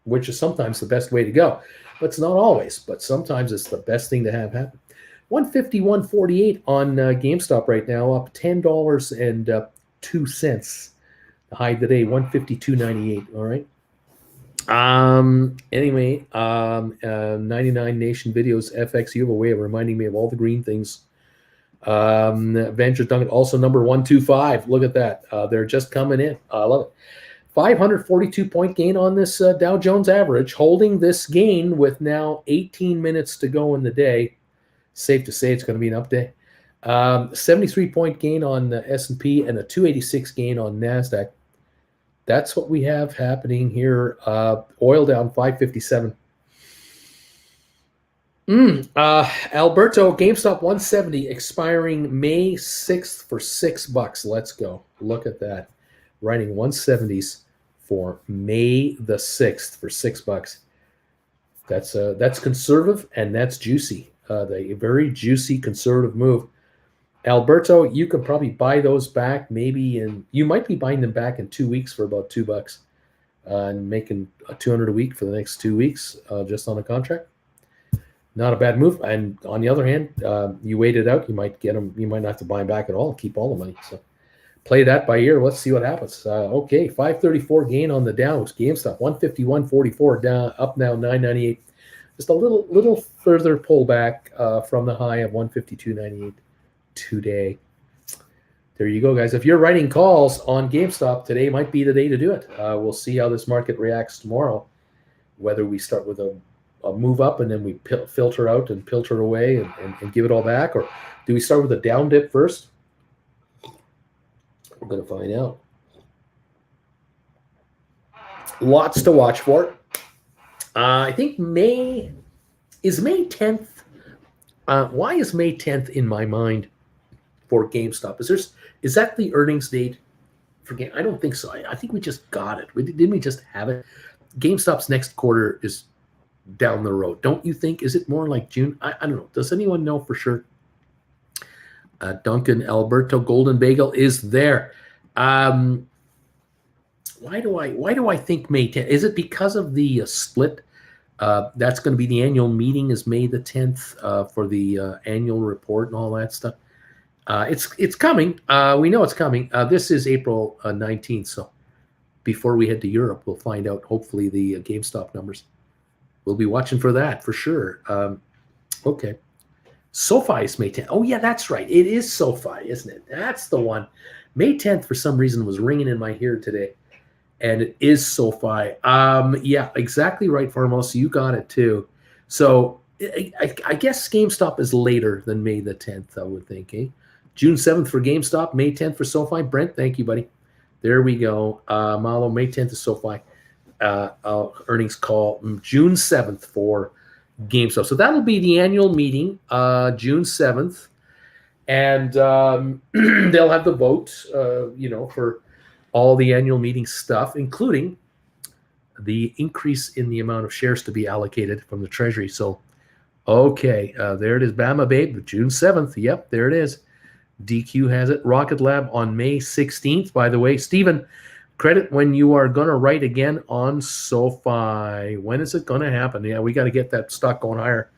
which is sometimes the best way to go. But it's not always, but sometimes it's the best thing to have happen. 151.48 on GameStop right now, up $10.02. The high today, 152.98. All right. Anyway, 99 Nation Videos FX, you have a way of reminding me of all the green things. Ventures Duncan, also number 125. Look at that. They're just coming in. I love it. 542-point gain on this Dow Jones average, holding this gain with now 18 minutes to go in the day. Safe to say it's going to be an up day. 73-point gain on the S&P and a 286 gain on NASDAQ. That's what we have happening here. Oil down 557. Alberto, GameStop 170 expiring May 6th for $6. Let's go. Look at that. Writing 170s for May the 6th for $6. That's conservative and that's juicy. A very juicy conservative move. Alberto, you could probably buy those back you might be buying them back in 2 weeks for about $2 and making $200 a week for the next 2 weeks just on a contract. Not a bad move. And on the other hand, you wait it out, you might get them. You might not have to buy them back at all. Keep all the money. So play that by ear. Let's see what happens. Okay, 534 gain on the Dow. GameStop 151.44 down, up now 998. Just a little further pullback from the high of 152.98 today. There you go, guys. If you're writing calls on GameStop, today might be the day to do it. We'll see how this market reacts tomorrow. Whether we start with a move up and then we filter out and filter away and give it all back, or do we start with a down dip first? We're going to find out. Lots to watch for. I think May 10th. Why is May 10th in my mind for GameStop? Is that the earnings date? I don't think so. I think we just got it. Didn't we just have it? GameStop's next quarter is down the road. Don't you think? Is it more like June? I don't know. Does anyone know for sure? Duncan Alberto Golden Bagel is there. Why do I think May 10th? Is it because of the split? That's going to be the annual meeting is May the 10th for the annual report and all that stuff. It's coming. We know it's coming. This is April 19th. So before we head to Europe, we'll find out hopefully the GameStop numbers. We'll be watching for that for sure. Okay. SoFi is May 10th. Oh, yeah, that's right. It is SoFi, isn't it? That's the one. May 10th, for some reason, was ringing in my ear today. And it is SoFi. Yeah, exactly right, Farmos. You got it, too. So I guess GameStop is later than May the 10th, I would think. Eh? June 7th for GameStop, May 10th for SoFi. Brent, thank you, buddy. There we go. Malo, May 10th is SoFi. Earnings call June 7th for GameStop. So that'll be the annual meeting, June 7th. And they'll have the vote, for all the annual meeting stuff, including the increase in the amount of shares to be allocated from the Treasury. So, okay, there it is, Bama Babe, June 7th. Yep, there it is. DQ has it. Rocket Lab on May 16th. By the way, Stephen, credit when you are going to write again on SoFi. When is it going to happen? Yeah, we got to get that stock going higher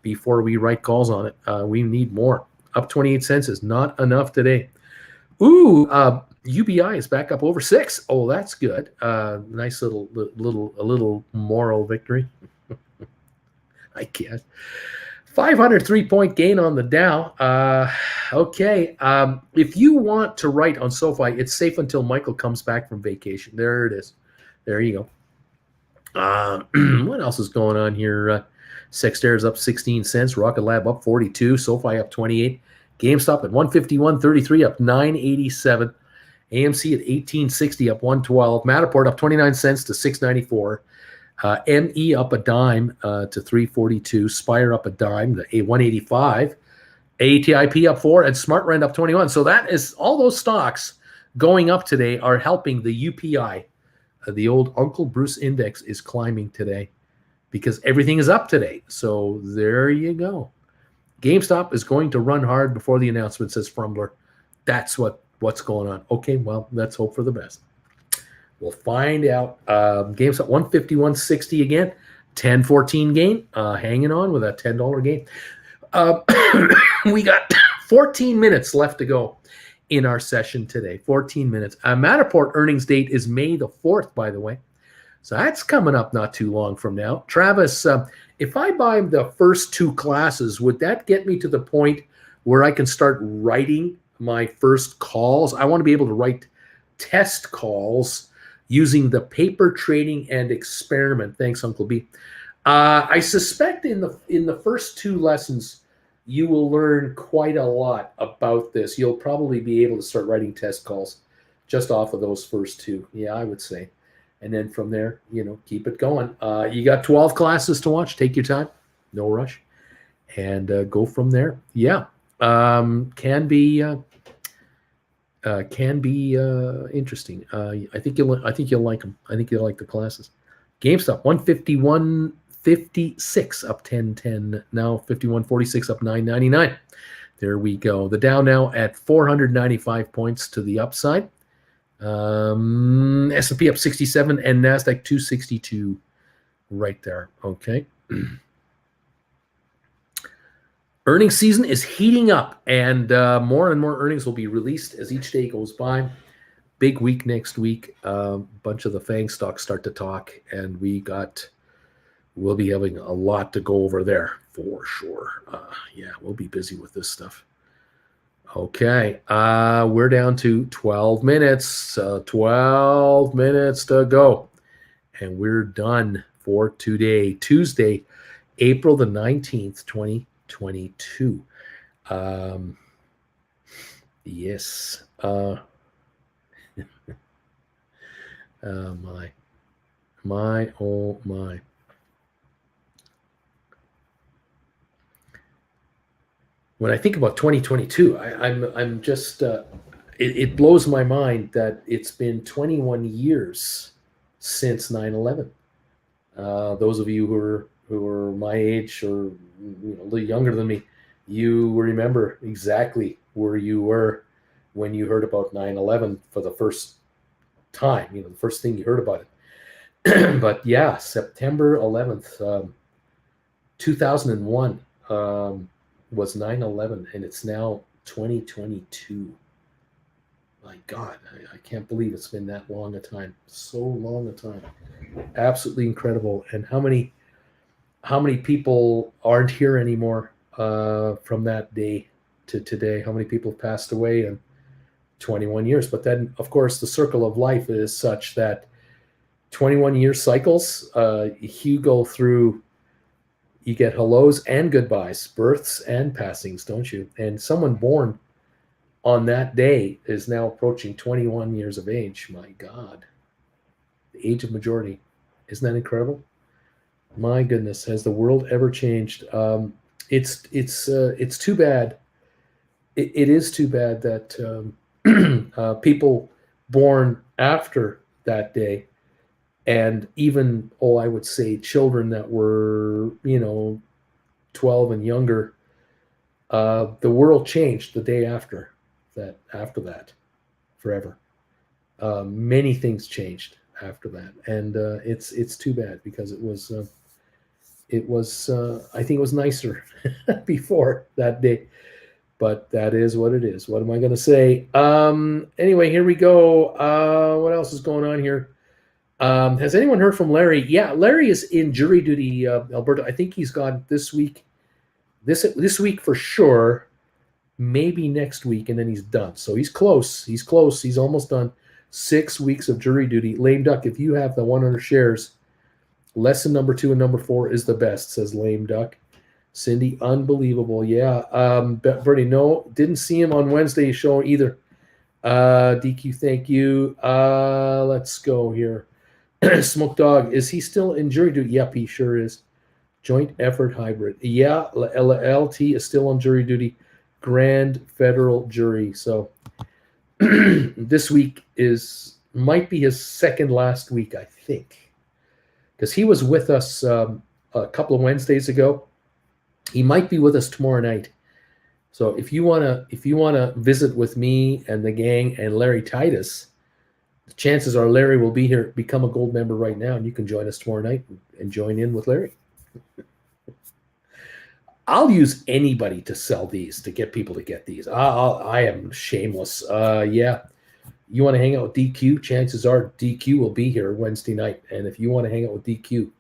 before we write calls on it. We need more. Up 28 cents is not enough today. Ooh, UBI is back up over 6. Oh, that's good. Nice little moral victory, I guess. 503-point gain on the Dow. Okay. If you want to write on SoFi, it's safe until Michael comes back from vacation. There it is. There you go. What else is going on here? Sexter is up 16 cents. Rocket Lab up 42. SoFi up 28. GameStop at 151.33, up 987. AMC at 18.60 up 112. Matterport up 29 cents to 6.94. ME up a dime to 3.42. Spire up a dime to 1.85. ATIP up 4 and SmartRent up 21. So that is all those stocks going up today are helping the UPI. The old Uncle Bruce Index is climbing today because everything is up today. So there you go. GameStop is going to run hard before the announcement, says Frumbler. That's what's going on. Okay, well, let's hope for the best. We'll find out. GameStop 151.60 again, 10.14 gain, hanging on with a $10 gain. We got 14 minutes left to go in our session today. 14 minutes. Matterport earnings date is May the 4th, by the way. So that's coming up not too long from now. Travis, if I buy the first 2 classes, would that get me to the point where I can start writing my first calls? I want to be able to write test calls using the paper trading and experiment. Thanks, Uncle B. I suspect in the first 2 lessons, you will learn quite a lot about this. You'll probably be able to start writing test calls just off of those first 2. Yeah, I would say. And then from there, keep it going. You got 12 classes to watch. Take your time. No rush. And go from there. Yeah. Can be interesting. I think you'll like them. I think you'll like the classes. GameStop 151.56 up 10.10. Now 51.46 up 9.99. There we go. The Dow now at 495 points to the upside. S&P up 67 and NASDAQ 262 right there. Okay. Earnings season is heating up, and more and more earnings will be released as each day goes by. Big week next week. Bunch of the FANG stocks start to talk, and we'll be having a lot to go over there for sure. Yeah, we'll be busy with this stuff. Okay, we're down to 12 minutes. 12 minutes to go, and we're done for today, Tuesday, April the 19th, 2022. Yes. Oh my. When I think about 2022, I'm just it blows my mind that it's been 21 years since 9/11. Those of you who are my age or a little younger than me, you remember exactly where you were when you heard about 9/11 for the first time. The first thing you heard about it. But yeah, September 11th, 2001. Was 9/11, and it's now 2022. My God, I can't believe it's been that long a time. So long a time. Absolutely incredible. And how many people aren't here anymore from that day to today? How many people have passed away in 21 years? But then, of course, the circle of life is such that 21-year cycles, you go through. You get hellos and goodbyes, births and passings, don't you? And someone born on that day is now approaching 21 years of age. My God. The age of majority. Isn't that incredible? My goodness, has the world ever changed? It's too bad. It is too bad that people born after that day, and even, I would say children that were, 12 and younger, the world changed the day after that, forever. Many things changed after that. And it's too bad because it was I think it was nicer before that day. But that is what it is. What am I going to say? Anyway, here we go. What else is going on here? Has anyone heard from Larry? Yeah, Larry is in jury duty, Alberta. I think he's gone this week. This week for sure. Maybe next week, and then he's done. So he's close. He's close. He's almost done 6 weeks of jury duty. Lame Duck, if you have the 100 shares, lesson number 2 and number 4 is the best, says Lame Duck. Cindy, unbelievable. Yeah. Bernie, no, didn't see him on Wednesday's show either. DQ, thank you. Let's go here. Smoke Dog, is he still in jury duty? Yep, he sure is. Joint effort hybrid. Yeah, LT is still on jury duty. Grand federal jury. So this week might be his second last week, I think, because he was with us a couple of Wednesdays ago. He might be with us tomorrow night. So if you wanna visit with me and the gang and Larry Titus, the chances are Larry will be here. Become a gold member right now, and you can join us tomorrow night and join in with Larry. I'll use anybody to sell these, to get people to get these. I am shameless. Yeah, you want to hang out with DQ? Chances are DQ will be here Wednesday night. And if you want to hang out with DQ,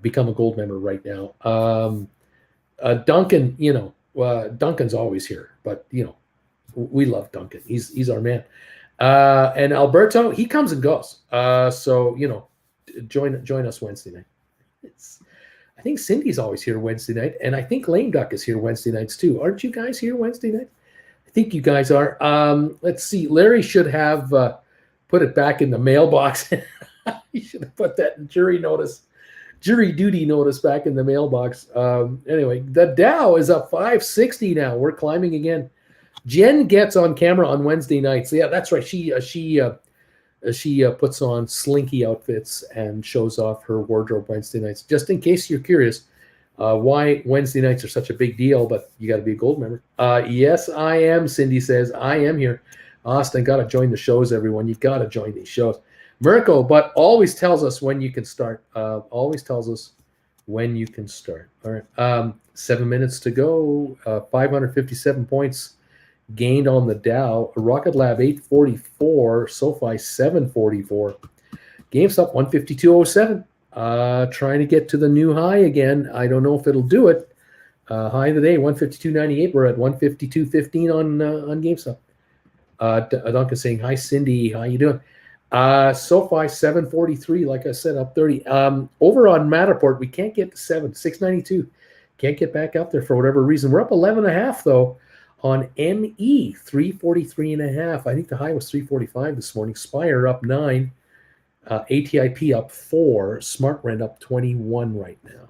become a gold member right now. Duncan, Duncan's always here, but we love Duncan. He's our man. And Alberto, he comes and goes. So join us Wednesday night. I think Cindy's always here Wednesday night, and I think Lame Duck is here Wednesday nights too. Aren't you guys here Wednesday night? I think you guys are. Let's see. Larry should have put it back in the mailbox. He should have put that in jury duty notice back in the mailbox. Anyway, the Dow is up 560 now. We're climbing again. Jen gets on camera on Wednesday nights. Yeah, that's right. She puts on slinky outfits and shows off her wardrobe Wednesday nights. Just in case you're curious why Wednesday nights are such a big deal, but you got to be a gold member. Yes, I am. Cindy says, I am here. Austin, got to join the shows, everyone. You got to join these shows. Mirko, but always tells us when you can start. Always tells us when you can start. All right. 7 minutes to go. 557 points gained on the Dow. Rocket Lab 844, SoFi 744, GameStop 152.07. Trying to get to the new high again. I don't know if it'll do it. High of the day 152.98. We're at 152.15 on GameStop. Duncan saying hi, Cindy. How you doing? SoFi 743. Like I said, up 30. Over on Matterport, we can't get to 692. Can't get back up there for whatever reason. We're up 11.5 though. On ME, 343.5. I think the high was 345 this morning. Spire up 9. ATIP up 4. SmartRent up 21 right now.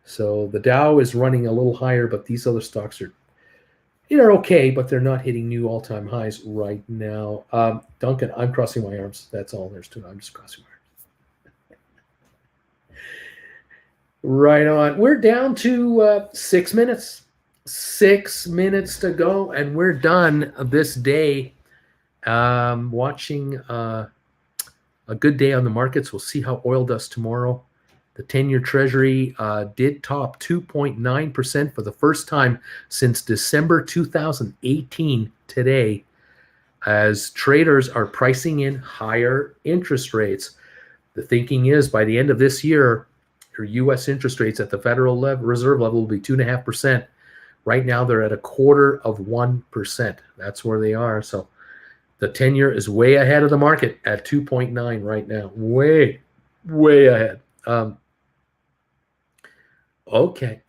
So the Dow is running a little higher, but these other stocks are okay, but they're not hitting new all-time highs right now. Duncan, I'm crossing my arms. That's all there's to it. I'm just crossing my arms. Right on. We're down to 6 minutes. 6 minutes to go, and we're done this day. Watching a good day on the markets. We'll see how oil does tomorrow. The 10-year Treasury did top 2.9% for the first time since December 2018 today, as traders are pricing in higher interest rates. The thinking is by the end of this year, your U.S. interest rates at the Federal Reserve level will be 2.5%. Right now, they're at 0.25%. That's where they are. So the 10-year is way ahead of the market at 2.9 right now. Way, way ahead. Okay.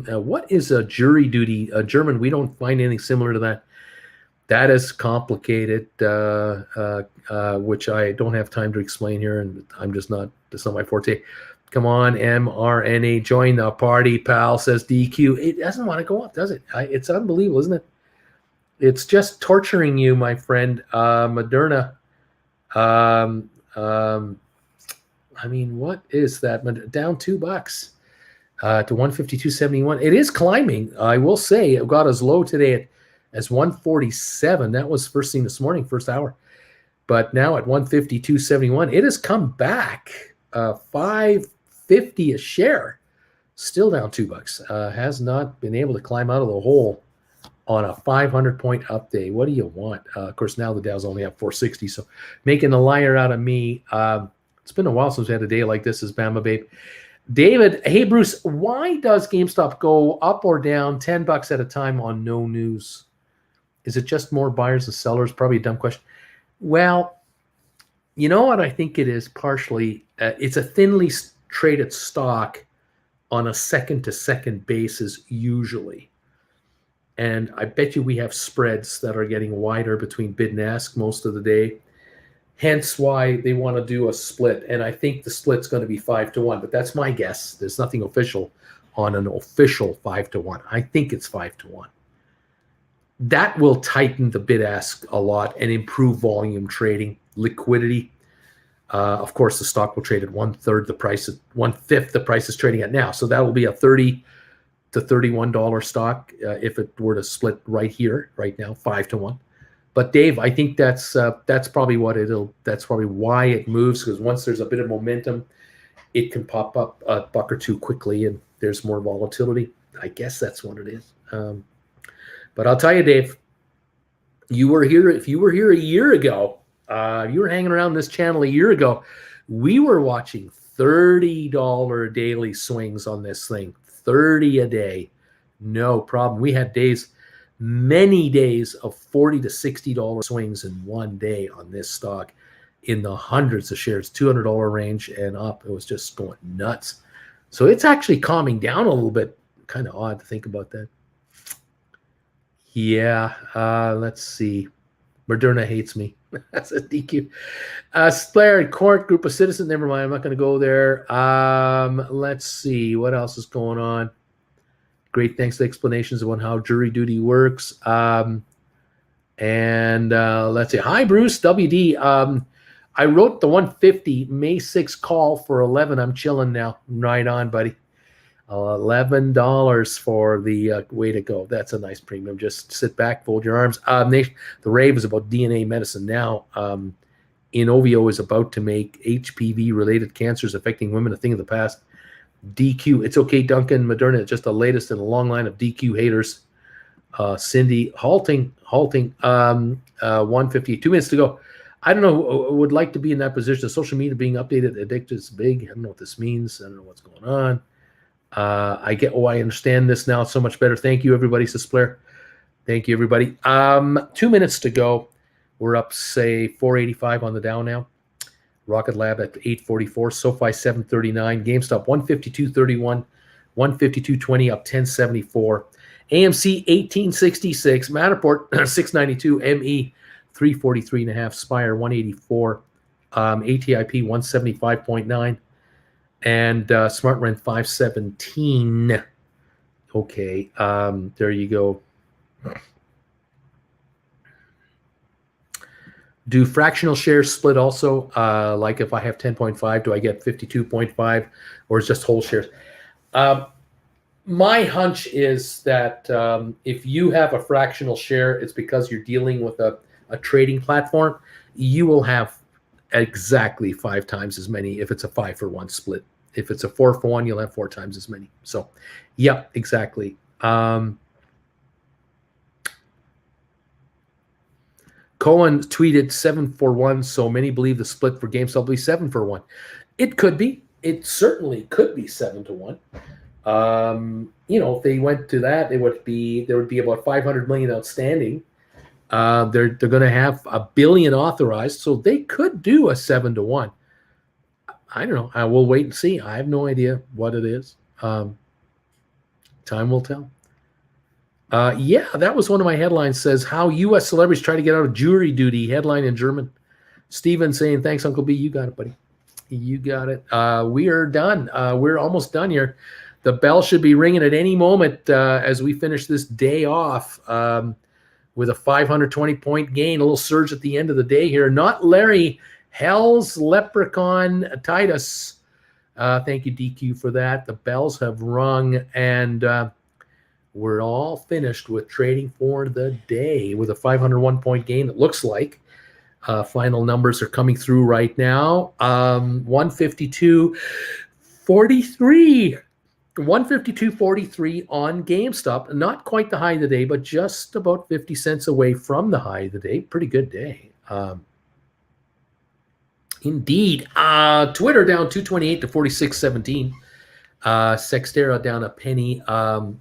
What is a jury duty? German, we don't find anything similar to that. That is complicated, which I don't have time to explain here, and that's not my forte. Come on, mRNA, join the party, pal, says DQ. It doesn't want to go up, does it? It's unbelievable, isn't it? It's just torturing you, my friend. Moderna. I mean, what is that? Down $2 to 152.71. It is climbing. I will say it got as low today as 147. That was first thing this morning, first hour. But now at 152.71, it has come back. 550 a share, still down $2. Has not been able to climb out of the hole on a 500-point up day. What do you want? Of course, now the Dow's only up 460, so making a liar out of me. It's been a while since we had a day like this as Bama Babe. David, hey, Bruce, why does GameStop go up or down $10 at a time on no news? Is it just more buyers and sellers? Probably a dumb question. Well, you know what I think it is partially? It's a thinly traded stock on a second-to-second basis usually. And I bet you we have spreads that are getting wider between bid and ask most of the day. Hence why they want to do a split. And I think the split's going to be 5-1, but that's my guess. There's nothing official on an official 5-1. I think it's 5-1. That will tighten the bid ask a lot and improve volume trading, liquidity. Of course, the stock will trade at 1/3 the price, 1/5 the price is trading at now. So that will be a $30 to $31 stock if it were to split right here, right now, 5-1. But Dave, I think that's probably that's probably why it moves, because once there's a bit of momentum, it can pop up a buck or two quickly, and there's more volatility. I guess that's what it is. But I'll tell you, Dave, you were here. If you were here a year ago, you were hanging around this channel a year ago, we were watching $30 daily swings on this thing, 30 a day, no problem. We had days, many days of $40 to $60 swings in one day on this stock, in the hundreds of shares, $200 range and up. It was just going nuts. So it's actually calming down a little bit. Kind of odd to think about that. Yeah, let's see. Moderna hates me. That's a DQ. Blair and Court, group of citizens. Never mind, I'm not going to go there. Let's see. What else is going on? Great, thanks for the explanations on how jury duty works. And let's see. Hi, Bruce, WD. I wrote the 150 May 6 call for 11. I'm chilling now. Right on, buddy. $11 for the way to go. That's a nice premium. Just sit back, fold your arms. The rave is about DNA medicine now. Inovio is about to make HPV-related cancers affecting women a thing of the past. DQ, it's okay, Duncan. Moderna, just the latest in a long line of DQ haters. Cindy, halting. 150, 2 minutes to go. I don't know. Would like to be in that position. Social media being updated, addicted is big. I don't know what this means. I don't know what's going on. I get. Oh, I understand this now so much better. Thank you, everybody. Says Blair. Thank you, everybody. 2 minutes to go. We're up, say, 485 on the Dow now. Rocket Lab at 844. SoFi 739. GameStop 152.31. 152.20 up 1074. AMC 1866. Matterport 692. ME 343.5. Spire 184. ATIP 175.9. And Smart Rent 517. Okay, there you go. Do fractional shares split also? Like if I have 10.5, do I get 52.5, or is just whole shares? My hunch is that if you have a fractional share, it's because you're dealing with a trading platform. You will have exactly 5 times as many if it's a 5-for-1 split. If it's a 4-for-1, you'll have 4 times as many. So, yeah, exactly. Cohen tweeted 7-for-1, so many believe the split for GameStop will be 7-for-1. It could be. It certainly could be 7-to-1. If they went to that, there would be about 500 million outstanding. They're going to have $1 billion authorized, so they could do a 7-to-1. I don't know. I will wait and see. I have no idea what it is. Time will tell. Yeah, that was one of my headlines. Says how U.S. celebrities try to get out of jury duty. Headline in German. Steven saying, thanks, Uncle B. You got it, buddy. You got it. We are done. We're almost done here. The bell should be ringing at any moment as we finish this day off with a 520-point gain. A little surge at the end of the day here. Not Larry. Hell's Leprechaun Titus. Thank you, DQ, for that. The bells have rung, and we're all finished with trading for the day with a 501-point gain, it looks like. Final numbers are coming through right now. 152.43. 152.43 on GameStop. Not quite the high of the day, but just about 50 cents away from the high of the day. Pretty good day. Indeed. Twitter down 228 to 46.17. Sextera down a penny.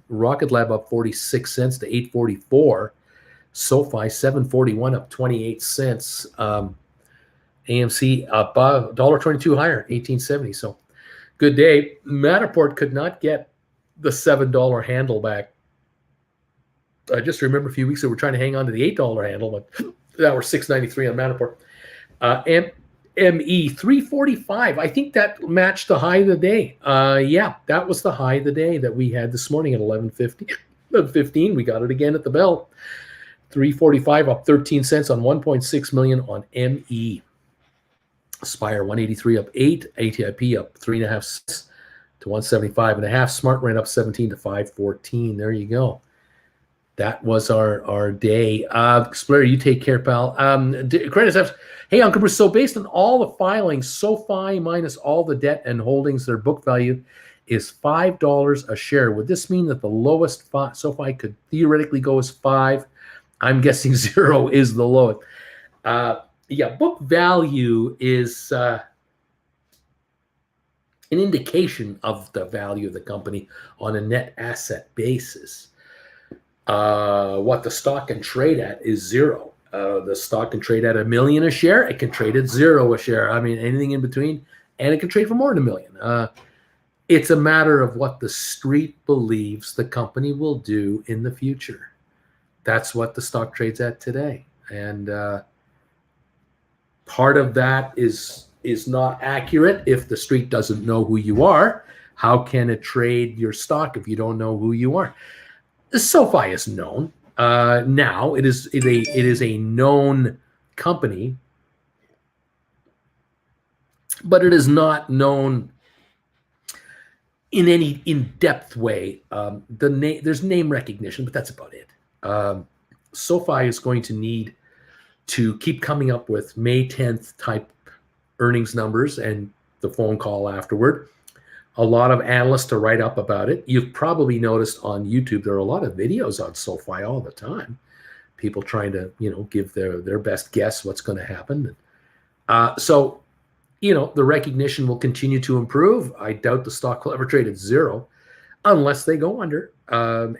Rocket Lab up 46 cents to 8.44. SoFi 7.41 up 28 cents. AMC up $1.22 higher, 18.70. So good day. Matterport could not get the $7 handle back. I just remember a few weeks ago, we're trying to hang on to the $8 handle, but now we're $6.93 on Matterport. ME 345. I think that matched the high of the day. Yeah, that was the high of the day that we had this morning at 11:50. 11:15. We got it again at the bell. 345 up 13 cents on 1.6 million on ME. Spire 183 up 8. ATIP up 3.5 cents to 175.5. Smart ran up 17 to 514. There you go. That was our day. Explorer, you take care, pal. Credit steps. Hey, Uncle Bruce. So based on all the filings, SoFi minus all the debt and holdings, their book value is $5 a share. Would this mean that the lowest SoFi could theoretically go as 5? I'm guessing 0 is the lowest. Yeah, book value is an indication of the value of the company on a net asset basis. What the stock can trade at is 0. The stock can trade at $1 million a share. It can trade at 0 a share. I mean, anything in between, and it can trade for more than $1 million. It's a matter of what the street believes the company will do in the future. That's what the stock trades at today, and part of that is not accurate if the street doesn't know who you are. How can it trade your stock if you don't know who you are? SoFi is known now. It is a known company, but it is not known in any in-depth way. There's name recognition, but that's about it. SoFi is going to need to keep coming up with May 10th type earnings numbers and the phone call afterward. A lot of analysts to write up about it. You've probably noticed on YouTube there are a lot of videos on SoFi all the time. People trying to, give their best guess what's going to happen. So, the recognition will continue to improve. I doubt the stock will ever trade at 0 unless they go under.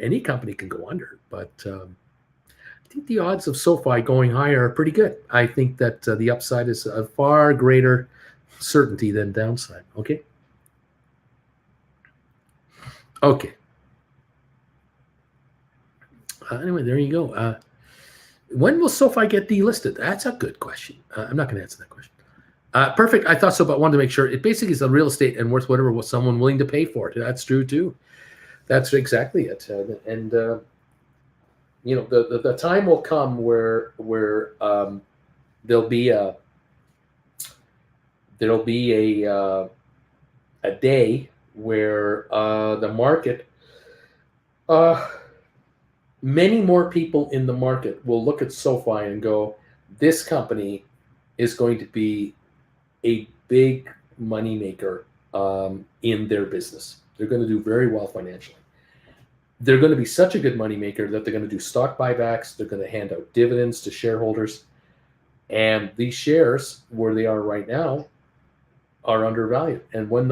Any company can go under, but I think the odds of SoFi going higher are pretty good. I think that the upside is a far greater certainty than downside. Okay. Anyway, there you go. When will SoFi get delisted? That's a good question. I'm not going to answer that question. Perfect. I thought so, but wanted to make sure. It basically is a real estate and worth whatever someone willing to pay for it. That's true too. That's exactly it. The time will come where there'll be a day where the market, many more people in the market will look at SoFi and go, this company is going to be a big moneymaker in their business. They're going to do very well financially. They're going to be such a good moneymaker that they're going to do stock buybacks. They're going to hand out dividends to shareholders. And these shares, where they are right now, are undervalued. And when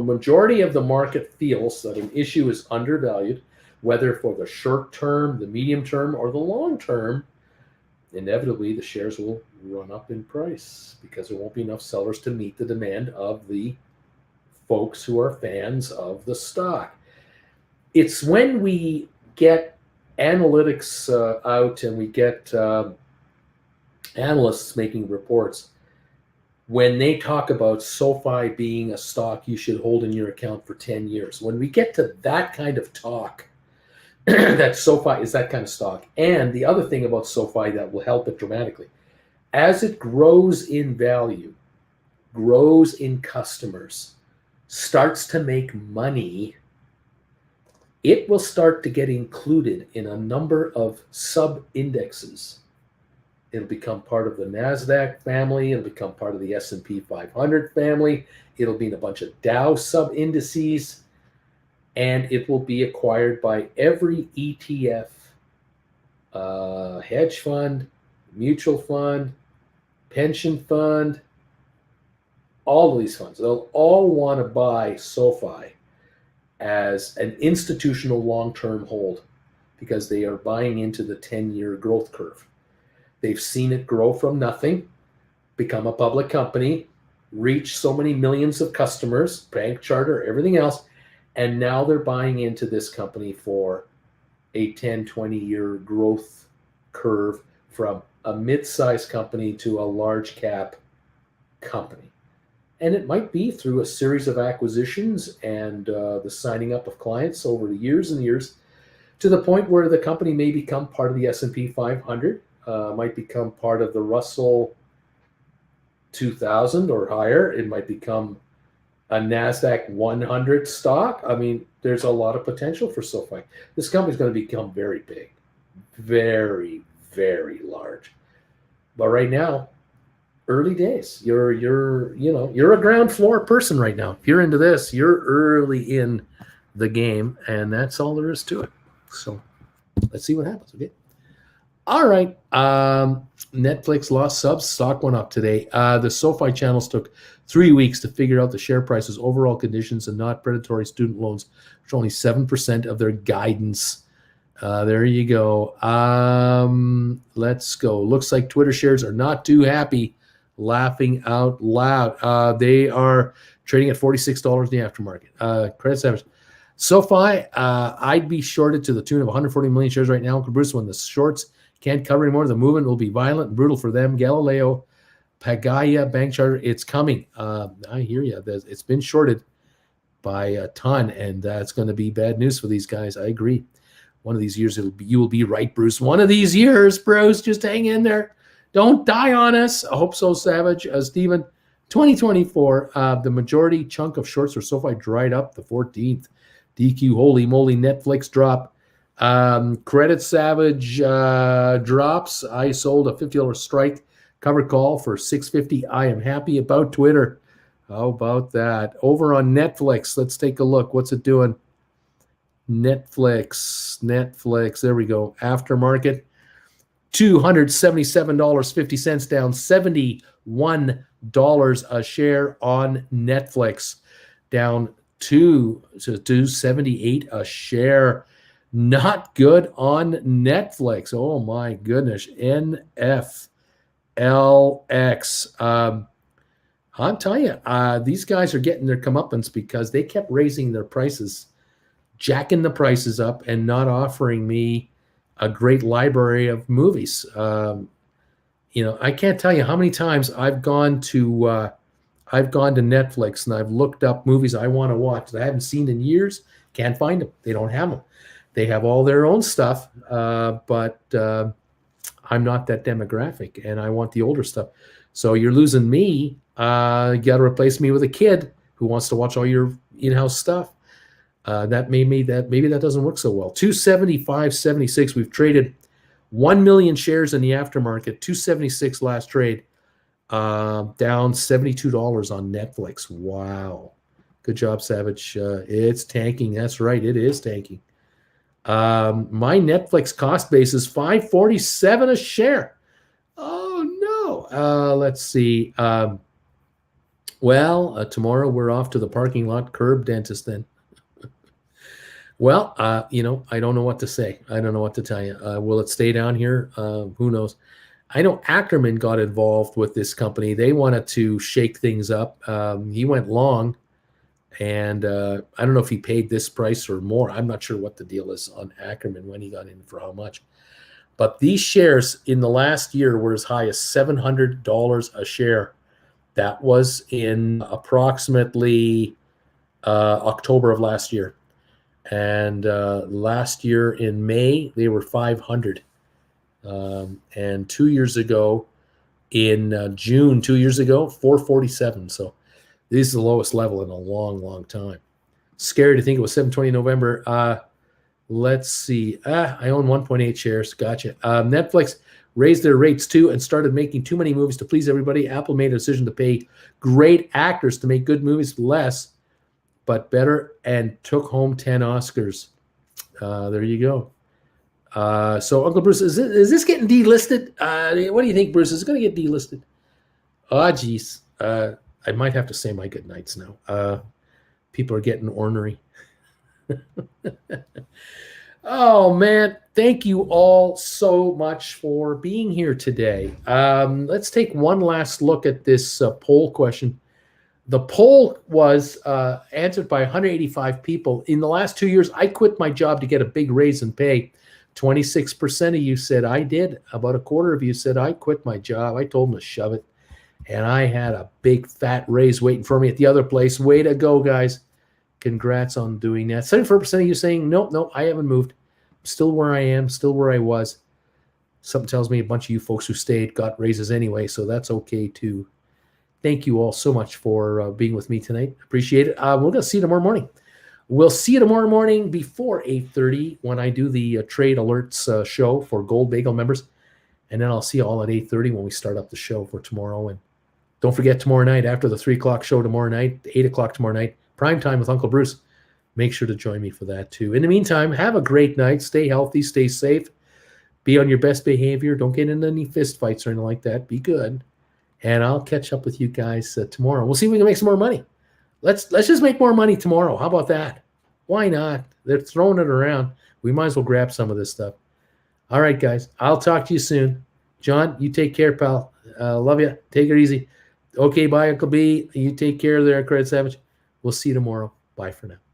majority of the market feels that an issue is undervalued, whether for the short term, the medium term, or the long term, inevitably the shares will run up in price because there won't be enough sellers to meet the demand of the folks who are fans of the stock. It's when we get analytics out and we get analysts making reports, when they talk about SoFi being a stock you should hold in your account for 10 years. When we get to that kind of talk, that SoFi is that kind of stock. And the other thing about SoFi that will help it dramatically, as it grows in value, grows in customers, starts to make money, it will start to get included in a number of sub-indexes. It'll become part of the NASDAQ family. It'll become part of the S&P 500 family. It'll be in a bunch of Dow sub-indices. And it will be acquired by every ETF, hedge fund, mutual fund, pension fund, all of these funds. They'll all want to buy SoFi as an institutional long-term hold because they are buying into the 10-year growth curve. They've seen it grow from nothing, become a public company, reach so many millions of customers, bank charter, everything else, and now they're buying into this company for a 10, 20-year growth curve from a mid-sized company to a large cap company. And it might be through a series of acquisitions and the signing up of clients over the years and years, to the point where the company may become part of the S&P 500, might become part of the Russell 2000 or higher. It might become a NASDAQ 100 stock. I mean, there's a lot of potential for SoFi. This company's going to become very big, very, very large. But right now, early days. You're a ground floor person right now. If you're into this, you're early in the game, and that's all there is to it. So let's see what happens. Okay. All right. Netflix lost subs. Stock went up today. The SoFi channels took 3 weeks to figure out the share prices, overall conditions, and not predatory student loans, which are only 7% of their guidance. There you go. Let's go. Looks like Twitter shares are not too happy. Laughing out loud. They are trading at $46 in the aftermarket. Credit savage. SoFi, I'd be shorted to the tune of 140 million shares right now. Bruce, when the shorts can't cover anymore, the movement will be violent and brutal for them. Galileo, Pagaya, Bank Charter, it's coming. I hear you. It's been shorted by a ton, and that's going to be bad news for these guys. I agree. One of these years, you will be right, Bruce. One of these years, Bruce, just hang in there. Don't die on us. I hope so, Savage. Stephen, 2024, the majority chunk of shorts for SoFi dried up the 14th. DQ, holy moly, Netflix drop. Credit Savage drops. I sold a $50 strike cover call for $6.50. I am happy about Twitter. How about that? Over on Netflix, let's take a look. What's it doing? Netflix. There we go. Aftermarket. $277.50, down $71 a share on Netflix, down to $278 a share. Not good on Netflix. Oh my goodness. NFLX. I'll tell you, these guys are getting their comeuppance because they kept raising their prices, jacking the prices up, and not offering me a great library of movies. I can't tell you how many times I've gone to Netflix and I've looked up movies I want to watch that I haven't seen in years. Can't find them. They don't have them. They have all their own stuff, but I'm not that demographic, and I want the older stuff. So you're losing me. You got to replace me with a kid who wants to watch all your in-house stuff. Maybe that doesn't work so well. 275.76. We've traded 1 million shares in the aftermarket. 276 last trade. Down $72 on Netflix. Wow. Good job, Savage. It's tanking. That's right. It is tanking. My Netflix cost base is $5.47 a share. Oh no. Let's see. Tomorrow we're off to the parking lot curb dentist then. Well, I don't know what to say. I don't know what to tell you. Will it stay down here? Who knows? I know Ackerman got involved with this company. They wanted to shake things up. He went long, and I don't know if he paid this price or more. I'm not sure what the deal is on Ackerman, when he got in, for how much. But these shares in the last year were as high as $700 a share. That was in approximately October of last year. And last year in May, they were 500. And 2 years ago, in June, 2 years ago, 447. So this is the lowest level in a long, long time. Scary to think it was 720 November. Let's see. I own 1.8 shares. Gotcha. Netflix raised their rates too and started making too many movies to please everybody. Apple made a decision to pay great actors to make good movies less, but better, and took home 10 Oscars. There you go. So Uncle Bruce, is this getting delisted? What do you think, Bruce? Is it going to get delisted? Oh, geez. I might have to say my good nights now. People are getting ornery. Oh, man. Thank you all so much for being here today. Let's take one last look at this poll question. The poll was answered by 185 people. In the last 2 years, I quit my job to get a big raise in pay. 26% of you said I did. About a quarter of you said I quit my job. I told them to shove it. And I had a big fat raise waiting for me at the other place. Way to go, guys. Congrats on doing that. 74% of you saying, nope, I haven't moved. Still where I am, still where I was. Something tells me a bunch of you folks who stayed got raises anyway, so that's okay too. Thank you all so much for being with me tonight. Appreciate it. We're going to see you tomorrow morning. We'll see you tomorrow morning before 8:30 when I do the trade alerts show for Gold Bagel members. And then I'll see you all at 8:30 when we start up the show for tomorrow. And don't forget tomorrow night, after the 3 o'clock show tomorrow night, 8 o'clock tomorrow night, prime time with Uncle Bruce. Make sure to join me for that too. In the meantime, have a great night. Stay healthy, stay safe. Be on your best behavior. Don't get into any fist fights or anything like that. Be good. And I'll catch up with you guys tomorrow. We'll see if we can make some more money. Let's just make more money tomorrow. How about that? Why not? They're throwing it around. We might as well grab some of this stuff. All right, guys. I'll talk to you soon. John, you take care, pal. Love you. Take it easy. Okay, bye, Uncle B. You take care there, Credit Savage. We'll see you tomorrow. Bye for now.